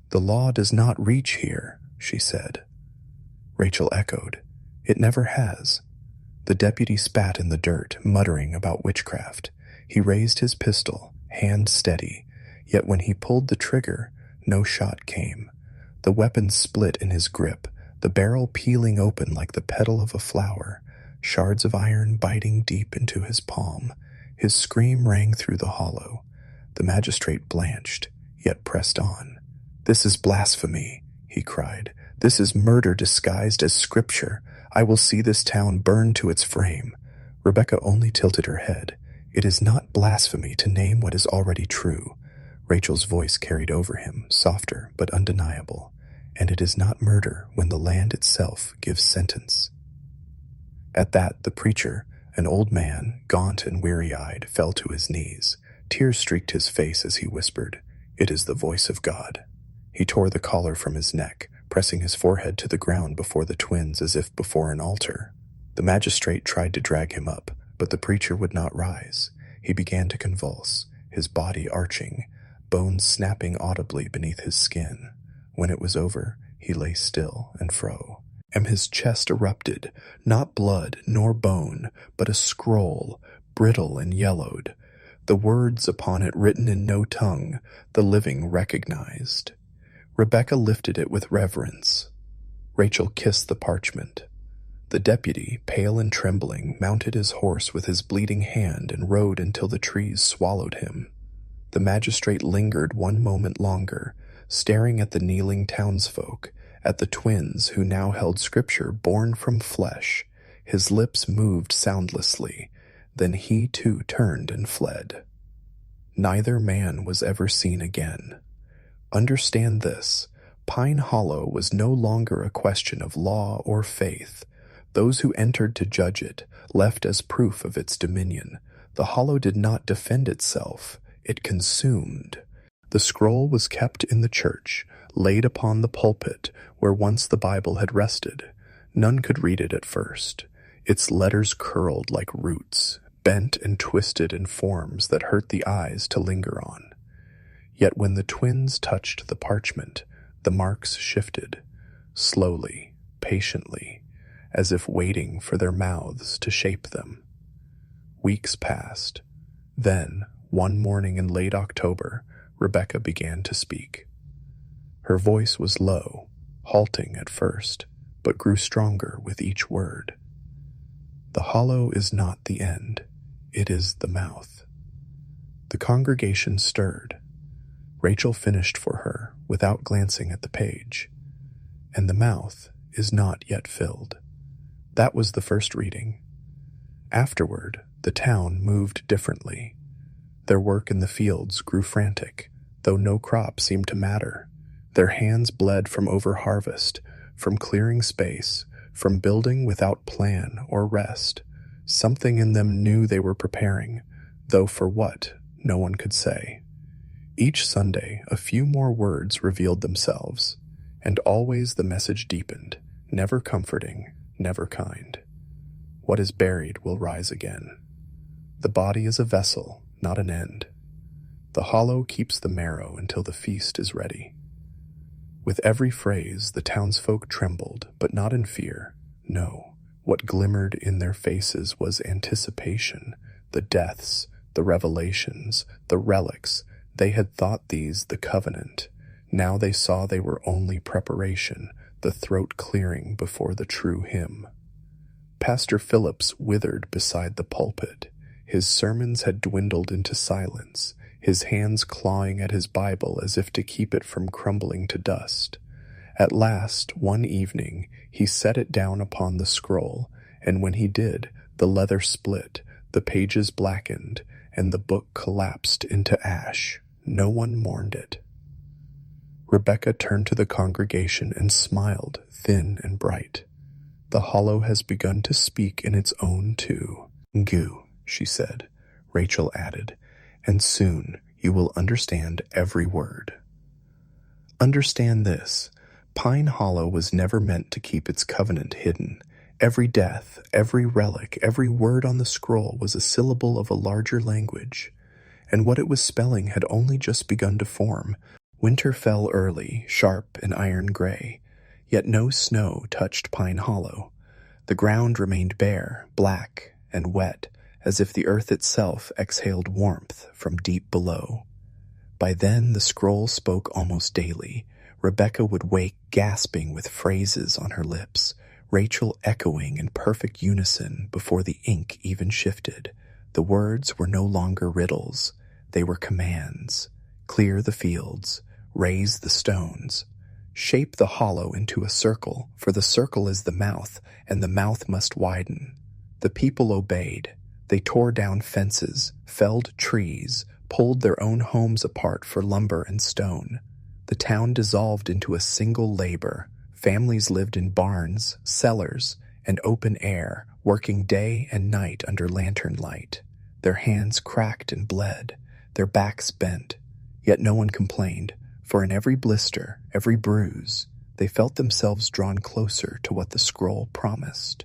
"The law does not reach here," she said. Rachel echoed, "It never has." The deputy spat in the dirt, muttering about witchcraft. He raised his pistol, hand steady, yet when he pulled the trigger, no shot came. The weapon split in his grip, the barrel peeling open like the petal of a flower, shards of iron biting deep into his palm. His scream rang through the hollow. The magistrate blanched, yet pressed on. "This is blasphemy," he cried. "This is murder disguised as scripture. I will see this town burn to its frame." Rebecca only tilted her head. "It is not blasphemy to name what is already true." Rachel's voice carried over him, softer but undeniable. "And it is not murder when the land itself gives sentence." At that, the preacher, an old man, gaunt and weary-eyed, fell to his knees. Tears streaked his face as he whispered, "It is the voice of God." He tore the collar from his neck, pressing his forehead to the ground before the twins as if before an altar. The magistrate tried to drag him up, but the preacher would not rise. He began to convulse, his body arching, bones snapping audibly beneath his skin. When it was over, he lay still and froze. and his chest erupted, not blood nor bone, but a scroll, brittle and yellowed. The words upon it written in no tongue, the living recognized. Rebecca lifted it with reverence. Rachel kissed the parchment. The deputy, pale and trembling, mounted his horse with his bleeding hand and rode until the trees swallowed him. The magistrate lingered one moment longer, staring at the kneeling townsfolk, at the twins who now held scripture born from flesh. His lips moved soundlessly. Then he too turned and fled. Neither man was ever seen again. Understand this: Pine Hollow was no longer a question of law or faith. Those who entered to judge it left as proof of its dominion. The hollow did not defend itself, it consumed. The scroll was kept in the church, laid upon the pulpit where once the Bible had rested. None could read it at first. Its letters curled like roots, bent and twisted in forms that hurt the eyes to linger on. Yet when the twins touched the parchment, the marks shifted, slowly, patiently, as if waiting for their mouths to shape them. Weeks passed. Then, one morning in late October, Rebecca began to speak. Her voice was low, halting at first, but grew stronger with each word. The hollow is not the end, it is the mouth. The congregation stirred. Rachel finished for her without glancing at the page. And the mouth is not yet filled. That was the first reading. Afterward, the town moved differently. Their work in the fields grew frantic, though no crop seemed to matter. Their hands bled from over-harvest, from clearing space, from building without plan or rest. Something in them knew they were preparing, though for what, no one could say. Each Sunday, a few more words revealed themselves, and always the message deepened, never comforting, never kind. What is buried will rise again. The body is a vessel, not an end. The hollow keeps the marrow until the feast is ready. With every phrase, the townsfolk trembled, but not in fear. No, what glimmered in their faces was anticipation. The deaths, the revelations, the relics, they had thought these the covenant. Now they saw they were only preparation, the throat clearing before the true hymn. Pastor Phillips withered beside the pulpit. His sermons had dwindled into silence, his hands clawing at his Bible as if to keep it from crumbling to dust. At last, one evening, he set it down upon the scroll, and when he did, the leather split, the pages blackened, and the book collapsed into ash. No one mourned it. Rebecca turned to the congregation and smiled, thin and bright. The hollow has begun to speak in its own too. Goo, she said. Rachel added, and soon you will understand every word. Understand this. Pine Hollow was never meant to keep its covenant hidden. Every death, every relic, every word on the scroll was a syllable of a larger language, and what it was spelling had only just begun to form. Winter fell early, sharp and iron gray, yet no snow touched Pine Hollow. The ground remained bare, black, and wet, as if the earth itself exhaled warmth from deep below. By then the scroll spoke almost daily. Rebecca would wake gasping with phrases on her lips, Rachel echoing in perfect unison before the ink even shifted. The words were no longer riddles, they were commands. Clear the fields, raise the stones, shape the hollow into a circle, for the circle is the mouth, and the mouth must widen. The people obeyed. They tore down fences, felled trees, pulled their own homes apart for lumber and stone. The town dissolved into a single labor. Families lived in barns, cellars, and open air, working day and night under lantern light. Their hands cracked and bled, their backs bent. Yet no one complained, for in every blister, every bruise, they felt themselves drawn closer to what the scroll promised.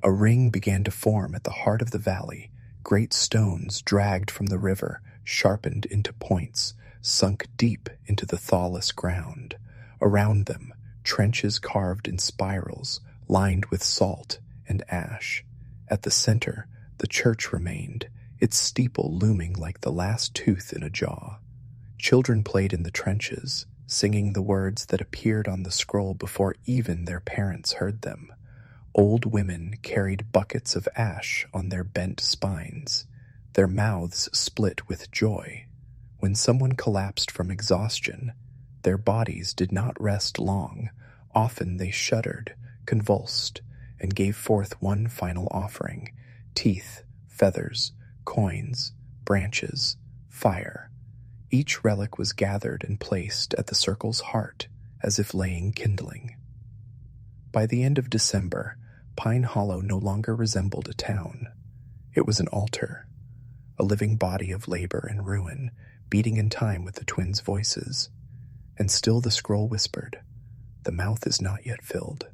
A ring began to form at the heart of the valley. Great stones dragged from the river, sharpened into points, sunk deep into the thawless ground. Around them, trenches carved in spirals, lined with salt and ash. At the center, the church remained, its steeple looming like the last tooth in a jaw. Children played in the trenches, singing the words that appeared on the scroll before even their parents heard them. Old women carried buckets of ash on their bent spines, their mouths split with joy. When someone collapsed from exhaustion, their bodies did not rest long. Often they shuddered, convulsed, and gave forth one final offering: teeth, feathers, coins, branches, fire. Each relic was gathered and placed at the circle's heart, as if laying kindling. By the end of December, Pine Hollow no longer resembled a town. It was an altar, a living body of labor and ruin, beating in time with the twins' voices. And still the scroll whispered, "The mouth is not yet filled.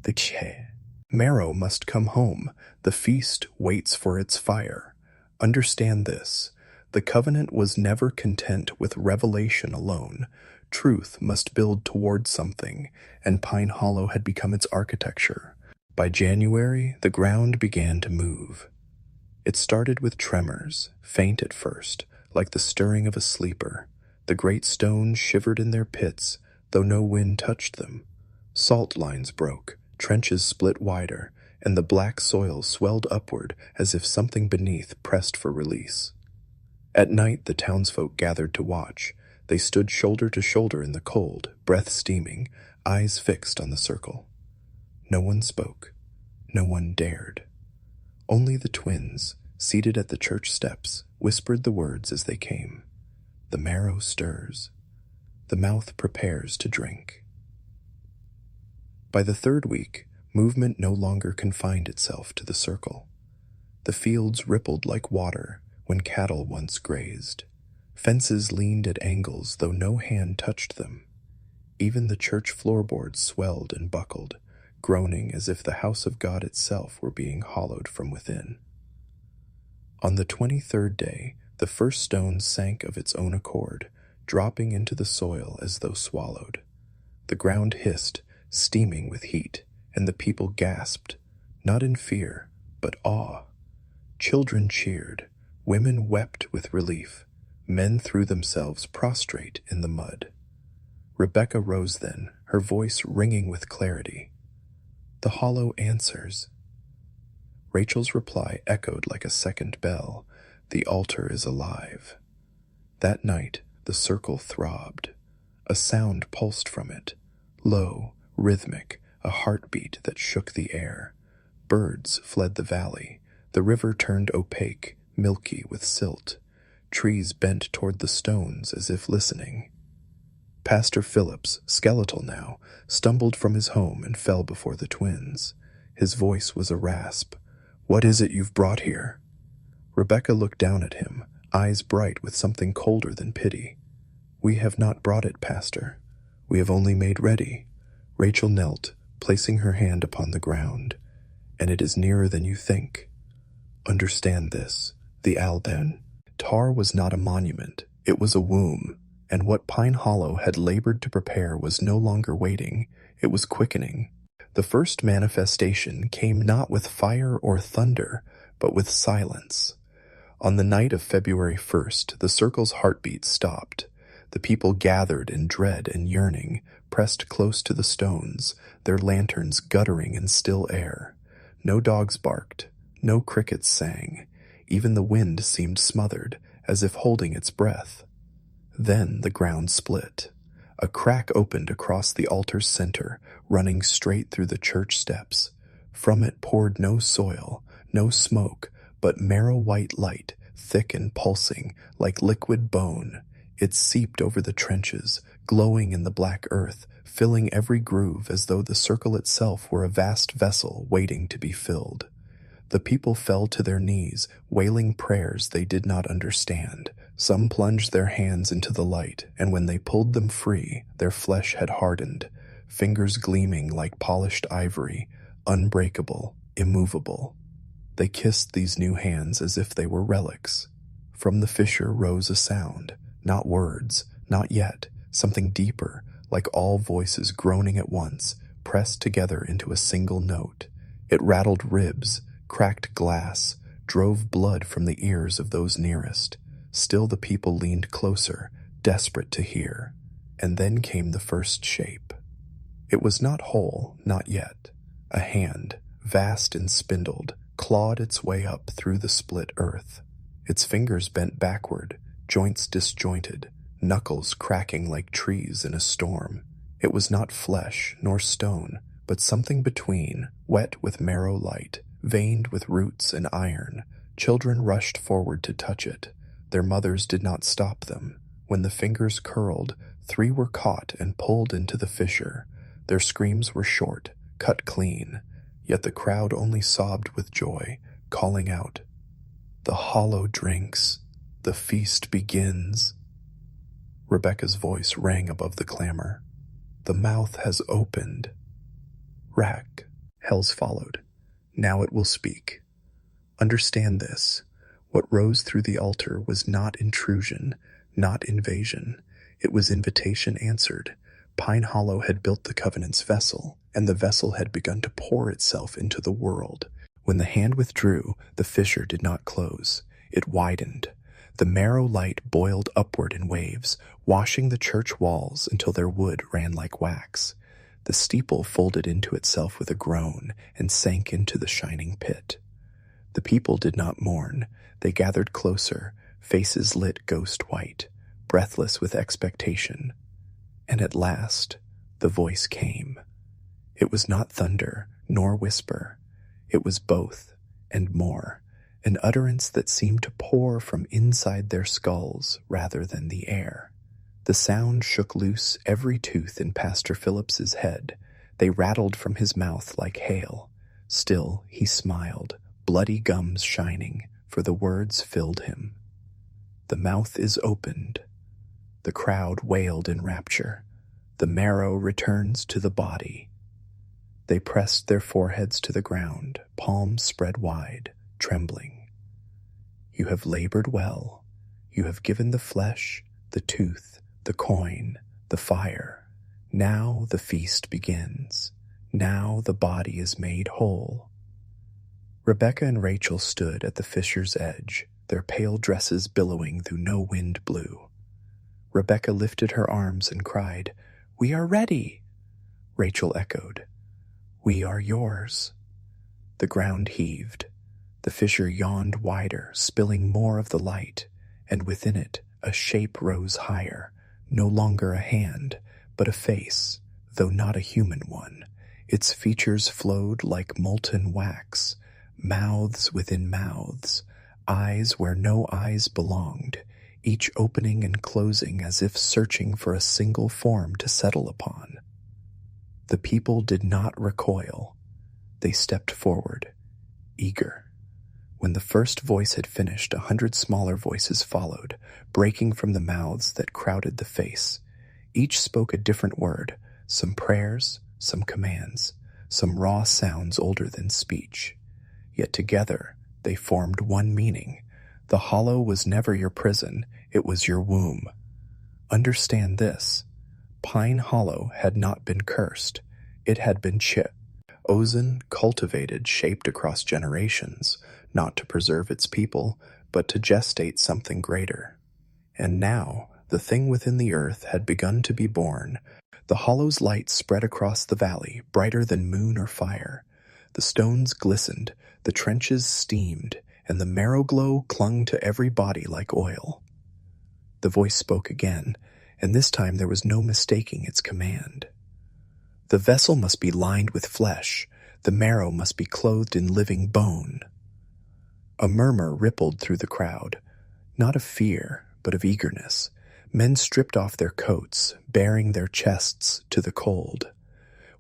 The Khe. Marrow must come home. The feast waits for its fire." Understand this. The covenant was never content with revelation alone. Truth must build toward something, and Pine Hollow had become its architecture. By January, the ground began to move. It started with tremors, faint at first, like the stirring of a sleeper. The great stones shivered in their pits, though no wind touched them. Salt lines broke, trenches split wider, and the black soil swelled upward as if something beneath pressed for release. At night, the townsfolk gathered to watch. They stood shoulder to shoulder in the cold, breath steaming, eyes fixed on the circle. No one spoke. No one dared. Only the twins, seated at the church steps, whispered the words as they came. The marrow stirs. The mouth prepares to drink. By the third week, movement no longer confined itself to the circle. The fields rippled like water when cattle once grazed. Fences leaned at angles, though no hand touched them. Even the church floorboards swelled and buckled, groaning as if the house of God itself were being hollowed from within. On the 23rd day, the first stone sank of its own accord, dropping into the soil as though swallowed. The ground hissed, steaming with heat, and the people gasped, not in fear, but awe. Children cheered, women wept with relief, men threw themselves prostrate in the mud. Rebecca rose then, her voice ringing with clarity. "The hollow answers." Rachel's reply echoed like a second bell. "The altar is alive." That night, the circle throbbed. A sound pulsed from it, low, rhythmic, a heartbeat that shook the air. Birds fled the valley. The river turned opaque, milky with silt. Trees bent toward the stones as if listening. Pastor Phillips, skeletal now, stumbled from his home and fell before the twins. His voice was a rasp. "What is it you've brought here?" Rebecca looked down at him, eyes bright with something colder than pity. "We have not brought it, Pastor. We have only made ready." Rachel knelt, placing her hand upon the ground. "And it is nearer than you think. Understand this. The Alden. Tar was not a monument. It was a womb. And what Pine Hollow had labored to prepare was no longer waiting. It was quickening. The first manifestation came not with fire or thunder, but with silence. On the night of February 1st, the circle's heartbeat stopped. The people gathered in dread and yearning, pressed close to the stones, their lanterns guttering in still air. No dogs barked, no crickets sang. Even the wind seemed smothered, as if holding its breath. Then the ground split. A crack opened across the altar's center, running straight through the church steps. From it poured no soil, no smoke, but marrow-white light, thick and pulsing, like liquid bone. It seeped over the trenches, glowing in the black earth, filling every groove as though the circle itself were a vast vessel waiting to be filled. The people fell to their knees, wailing prayers they did not understand. Some plunged their hands into the light, and when they pulled them free, their flesh had hardened, fingers gleaming like polished ivory, unbreakable, immovable. They kissed these new hands as if they were relics. From the fissure rose a sound, not words, not yet, something deeper, like all voices groaning at once, pressed together into a single note. It rattled ribs, cracked glass, drove blood from the ears of those nearest. Still the people leaned closer, desperate to hear. And then came the first shape. It was not whole, not yet. A hand, vast and spindled, clawed its way up through the split earth. Its fingers bent backward, joints disjointed, knuckles cracking like trees in a storm. It was not flesh nor stone, but something between, wet with marrow light, veined with roots and iron. Children rushed forward to touch it. Their mothers did not stop them. When the fingers curled, 3 were caught and pulled into the fissure. Their screams were short, cut clean, yet the crowd only sobbed with joy, calling out, "The hollow drinks, the feast begins." Rebecca's voice rang above the clamor. "The mouth has opened." Rack, Hells followed. Now it will speak. Understand this. What rose through the altar was not intrusion, not invasion. It was invitation answered. Pine Hollow had built the Covenant's vessel, and the vessel had begun to pour itself into the world. When the hand withdrew, the fissure did not close. It widened. The marrow light boiled upward in waves, washing the church walls until their wood ran like wax. The steeple folded into itself with a groan and sank into the shining pit. The people did not mourn. They gathered closer, faces lit ghost white, breathless with expectation. And at last, the voice came. It was not thunder, nor whisper. It was both, and more, an utterance that seemed to pour from inside their skulls rather than the air. The sound shook loose every tooth in Pastor Phillips's head. They rattled from his mouth like hail. Still, he smiled, bloody gums shining, for the words filled him. The mouth is opened. The crowd wailed in rapture. The marrow returns to the body. They pressed their foreheads to the ground, palms spread wide, trembling. You have labored well. You have given the flesh, the tooth, the coin, the fire. Now the feast begins. Now the body is made whole. Rebecca and Rachel stood at the fissure's edge, their pale dresses billowing though no wind blew. Rebecca lifted her arms and cried, "We are ready." Rachel echoed, "We are yours." The ground heaved. The fissure yawned wider, spilling more of the light, and within it a shape rose higher, no longer a hand, but a face, though not a human one. Its features flowed like molten wax, mouths within mouths, eyes where no eyes belonged, each opening and closing as if searching for a single form to settle upon. The people did not recoil. They stepped forward, eager. When the first voice had finished, 100 smaller voices followed, breaking from the mouths that crowded the face. Each spoke a different word, some prayers, some commands, some raw sounds older than speech. Yet together they formed one meaning. The hollow was never your prison, it was your womb. Understand this. Pine Hollow had not been cursed. It had been chipped. Ozone, cultivated, shaped across generations, not to preserve its people, but to gestate something greater. And now, the thing within the earth had begun to be born. The hollow's light spread across the valley, brighter than moon or fire. The stones glistened, the trenches steamed, and the marrow glow clung to every body like oil. The voice spoke again, and this time there was no mistaking its command. The vessel must be lined with flesh, the marrow must be clothed in living bone. A murmur rippled through the crowd, not of fear, but of eagerness. Men stripped off their coats, baring their chests to the cold.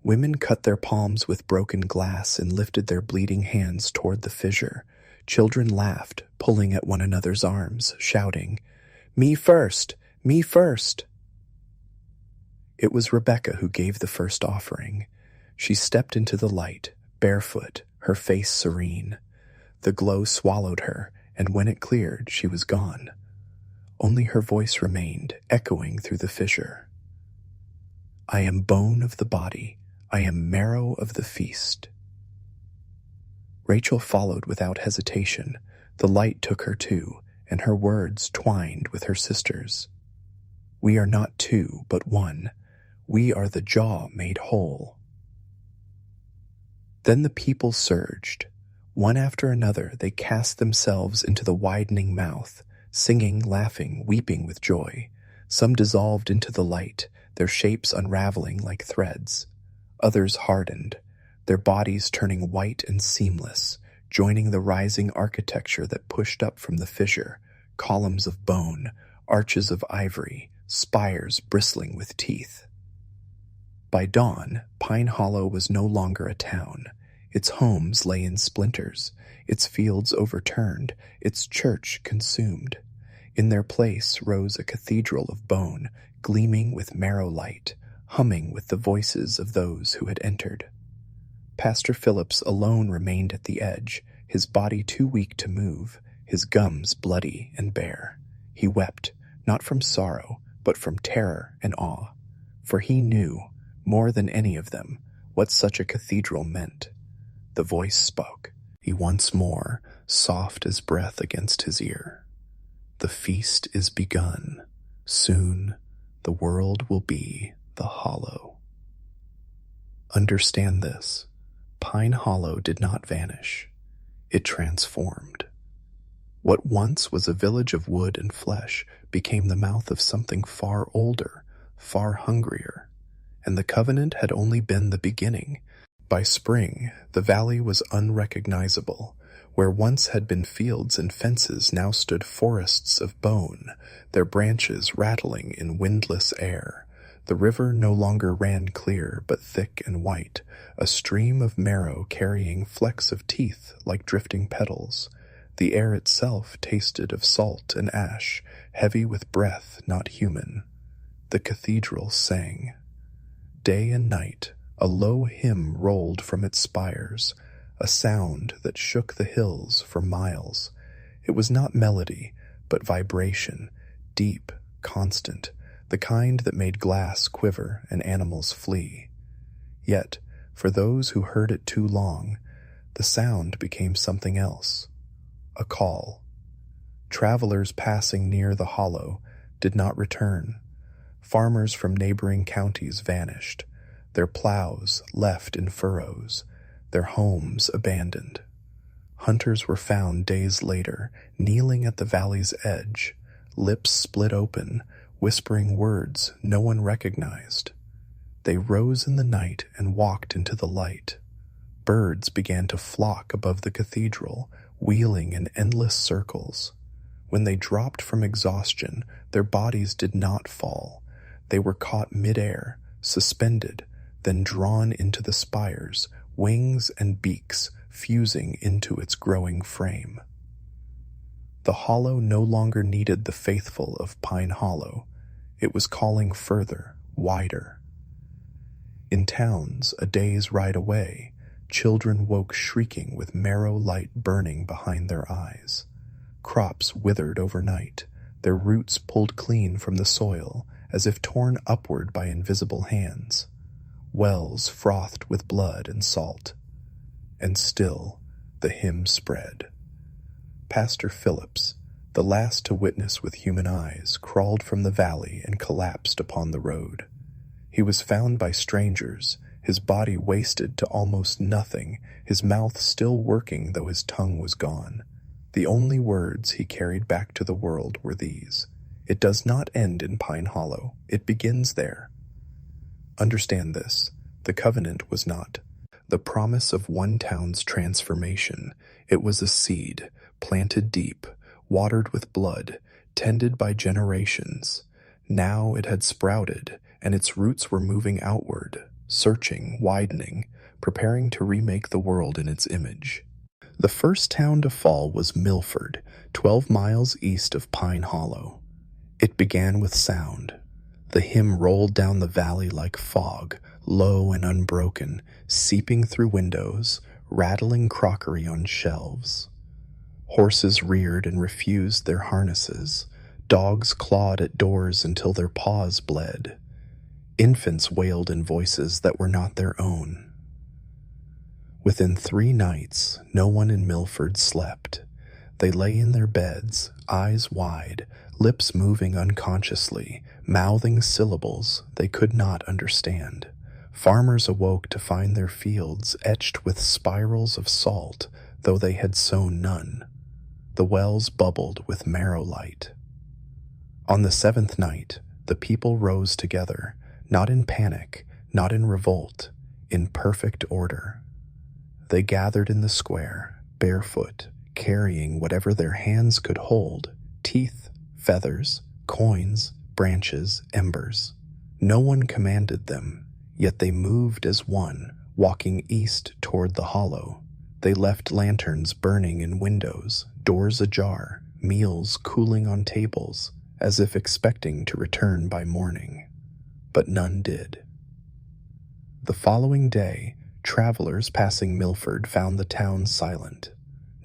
Women cut their palms with broken glass and lifted their bleeding hands toward the fissure. Children laughed, pulling at one another's arms, shouting, "Me first! Me first!" It was Rebecca who gave the first offering. She stepped into the light, barefoot, her face serene. The glow swallowed her, and when it cleared, she was gone. Only her voice remained, echoing through the fissure. I am bone of the body. I am marrow of the feast. Rachel followed without hesitation. The light took her too, and her words twined with her sister's. We are not two, but one. We are the jaw made whole. Then the people surged. One after another, they cast themselves into the widening mouth, singing, laughing, weeping with joy. Some dissolved into the light, their shapes unraveling like threads. Others hardened, their bodies turning white and seamless, joining the rising architecture that pushed up from the fissure, columns of bone, arches of ivory, spires bristling with teeth. By dawn, Pine Hollow was no longer a town. Its homes lay in splinters, its fields overturned, its church consumed. In their place rose a cathedral of bone, gleaming with marrow light, humming with the voices of those who had entered. Pastor Phillips alone remained at the edge, his body too weak to move, his gums bloody and bare. He wept, not from sorrow, but from terror and awe, for he knew, more than any of them, what such a cathedral meant. The voice spoke, he once more, soft as breath against his ear. The feast is begun. Soon the world will be the hollow. Understand this. Pine Hollow did not vanish. It transformed. What once was a village of wood and flesh became the mouth of something far older, far hungrier. And the covenant had only been the beginning. By spring, the valley was unrecognizable. Where once had been fields and fences now stood forests of bone, their branches rattling in windless air. The river no longer ran clear, but thick and white, a stream of marrow carrying flecks of teeth like drifting petals. The air itself tasted of salt and ash, heavy with breath not human. The cathedral sang. Day and night, a low hymn rolled from its spires, a sound that shook the hills for miles. It was not melody, but vibration, deep, constant, the kind that made glass quiver and animals flee. Yet, for those who heard it too long, the sound became something else, a call. Travelers passing near the hollow did not return. Farmers from neighboring counties vanished, their plows left in furrows, their homes abandoned. Hunters were found days later, kneeling at the valley's edge, lips split open, whispering words no one recognized. They rose in the night and walked into the light. Birds began to flock above the cathedral, wheeling in endless circles. When they dropped from exhaustion, their bodies did not fall. They were caught midair, suspended, then drawn into the spires, wings and beaks fusing into its growing frame. The hollow no longer needed the faithful of Pine Hollow. It was calling further, wider. In towns, a day's ride away, children woke shrieking with marrow light burning behind their eyes. Crops withered overnight, their roots pulled clean from the soil, as if torn upward by invisible hands. Wells frothed with blood and salt. And still, the hymn spread. Pastor Phillips, the last to witness with human eyes, crawled from the valley and collapsed upon the road. He was found by strangers, his body wasted to almost nothing, his mouth still working though his tongue was gone. The only words he carried back to the world were these: "It does not end in Pine Hollow. It begins there." Understand this. The covenant was not the promise of one town's transformation. It was a seed, planted deep, watered with blood, tended by generations. Now it had sprouted, and its roots were moving outward, searching, widening, preparing to remake the world in its image. The first town to fall was Milford, 12 miles east of Pine Hollow. It began with sound. The hymn rolled down the valley like fog, low and unbroken, seeping through windows, rattling crockery on shelves. Horses reared and refused their harnesses. Dogs clawed at doors until their paws bled. Infants wailed in voices that were not their own. Within 3 nights, no one in Milford slept. They lay in their beds, eyes wide, lips moving unconsciously, mouthing syllables they could not understand. Farmers awoke to find their fields etched with spirals of salt, though they had sown none. The wells bubbled with marrow light. On the 7th night, the people rose together, not in panic, not in revolt, in perfect order. They gathered in the square, barefoot, carrying whatever their hands could hold: teeth, feathers, coins, branches, embers. No one commanded them, yet they moved as one, walking east toward the hollow. They left lanterns burning in windows, doors ajar, meals cooling on tables, as if expecting to return by morning. But none did. The following day, travelers passing Milford found the town silent.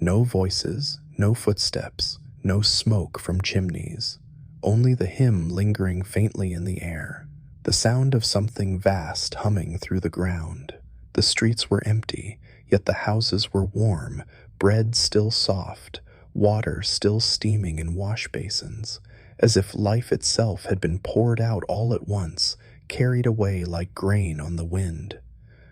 No voices, no footsteps, no smoke from chimneys. Only the hymn lingering faintly in the air, the sound of something vast humming through the ground. The streets were empty, yet the houses were warm, bread still soft, water still steaming in wash basins, as if life itself had been poured out all at once, carried away like grain on the wind.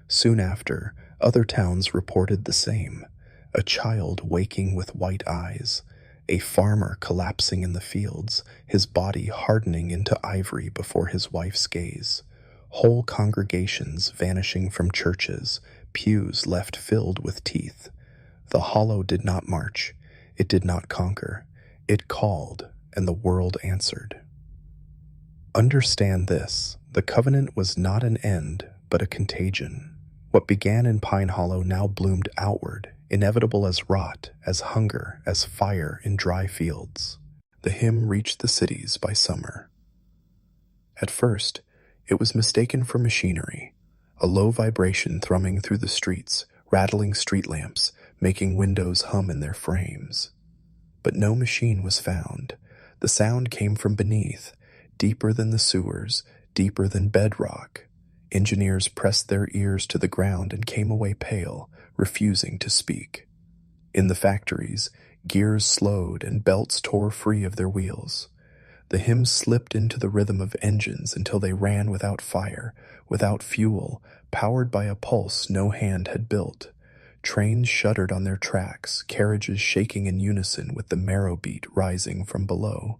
Soon after, other towns reported the same: a child waking with white eyes, a farmer collapsing in the fields, his body hardening into ivory before his wife's gaze, whole congregations vanishing from churches, pews left filled with teeth. The hollow did not march, it did not conquer, it called, and the world answered. Understand this: the covenant was not an end, but a contagion. What began in Pine Hollow now bloomed outward, inevitable as rot, as hunger, as fire in dry fields. The hymn reached the cities by summer. At first, it was mistaken for machinery, a low vibration thrumming through the streets, rattling street lamps, making windows hum in their frames. But no machine was found. The sound came from beneath, deeper than the sewers, deeper than bedrock. Engineers pressed their ears to the ground and came away pale, refusing to speak. In the factories, gears slowed and belts tore free of their wheels. The hymn slipped into the rhythm of engines until they ran without fire, without fuel, powered by a pulse no hand had built. Trains shuddered on their tracks, carriages shaking in unison with the marrow beat rising from below.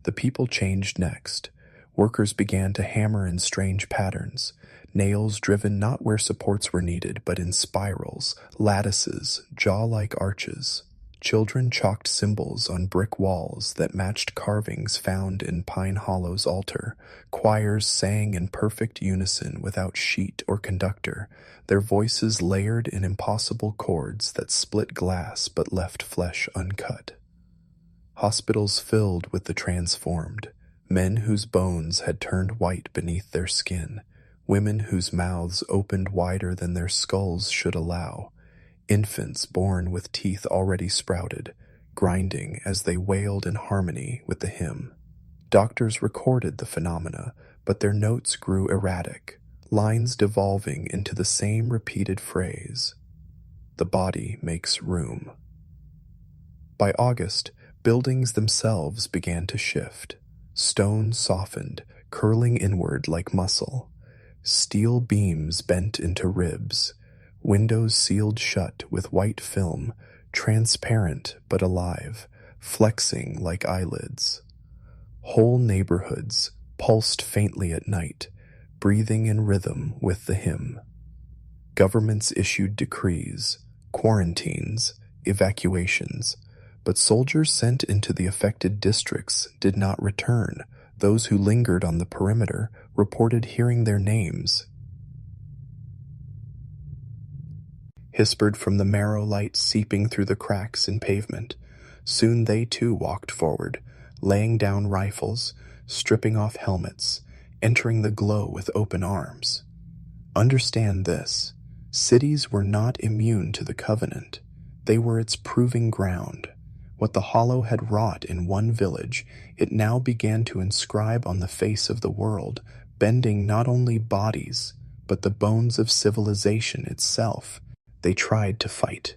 The people changed next. Workers began to hammer in strange patterns, nails driven not where supports were needed, but in spirals, lattices, jaw-like arches. Children chalked symbols on brick walls that matched carvings found in Pine Hollow's altar. Choirs sang in perfect unison without sheet or conductor, their voices layered in impossible chords that split glass but left flesh uncut. Hospitals filled with the transformed, men whose bones had turned white beneath their skin, women whose mouths opened wider than their skulls should allow, infants born with teeth already sprouted, grinding as they wailed in harmony with the hymn. Doctors recorded the phenomena, but their notes grew erratic, lines devolving into the same repeated phrase: "The body makes room." By August, buildings themselves began to shift. Stone softened, curling inward like muscle. Steel beams bent into ribs. Windows sealed shut with white film, transparent but alive, flexing like eyelids. Whole neighborhoods pulsed faintly at night, breathing in rhythm with the hymn. Governments issued decrees, quarantines, evacuations, but soldiers sent into the affected districts did not return. Those who lingered on the perimeter reported hearing their names hispered from the marrow light seeping through the cracks in pavement. Soon they too walked forward, laying down rifles, stripping off helmets, entering the glow with open arms. Understand this: cities were not immune to the covenant. They were its proving ground. What the Hollow had wrought in one village, it now began to inscribe on the face of the world, bending not only bodies, but the bones of civilization itself. They tried to fight.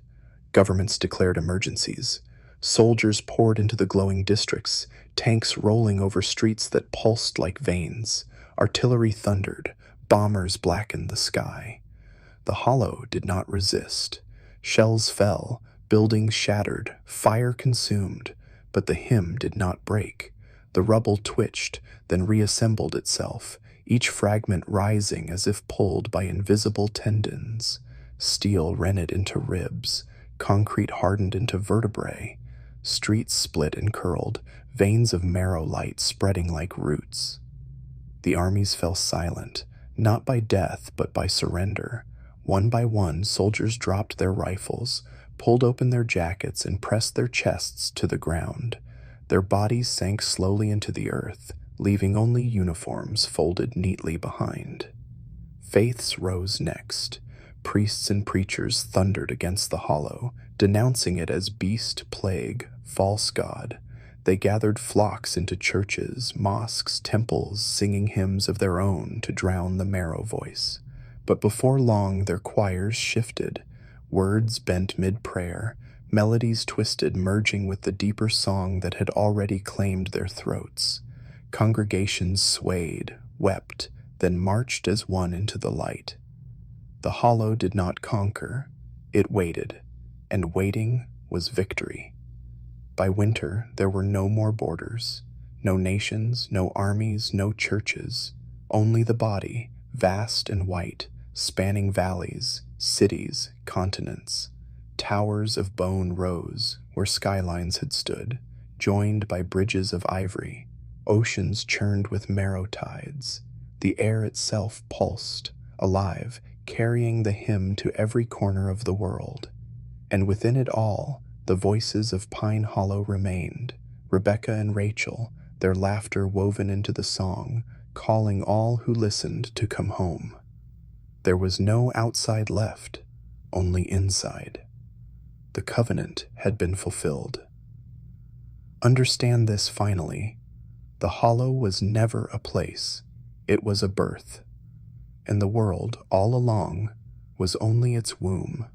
Governments declared emergencies. Soldiers poured into the glowing districts, tanks rolling over streets that pulsed like veins. Artillery thundered, bombers blackened the sky. The hollow did not resist. Shells fell, buildings shattered, fire consumed, but the hymn did not break. The rubble twitched, then reassembled itself, each fragment rising as if pulled by invisible tendons. Steel rented into ribs, concrete hardened into vertebrae. Streets split and curled, veins of marrow light spreading like roots. The armies fell silent, not by death but by surrender. One by one, soldiers dropped their rifles, pulled open their jackets, and pressed their chests to the ground. Their bodies sank slowly into the earth, leaving only uniforms folded neatly behind. Faiths rose next. Priests and preachers thundered against the hollow, denouncing it as beast, plague, false god. They gathered flocks into churches, mosques, temples, singing hymns of their own to drown the marrow voice. But before long their choirs shifted, words bent mid-prayer, melodies twisted, merging with the deeper song that had already claimed their throats. Congregations swayed, wept, then marched as one into the light. The hollow did not conquer, it waited, and waiting was victory. By winter there were no more borders, no nations, no armies, no churches, only the body, vast and white, spanning valleys, cities, continents. Towers of bone rose where skylines had stood, joined by bridges of ivory. Oceans churned with marrow tides. The air itself pulsed, alive, carrying the hymn to every corner of the world. And within it all, the voices of Pine Hollow remained, Rebecca and Rachel, their laughter woven into the song, calling all who listened to come home. There was no outside left, only inside. The covenant had been fulfilled. Understand this finally. The hollow was never a place, it was a birth. And the world, all along, was only its womb.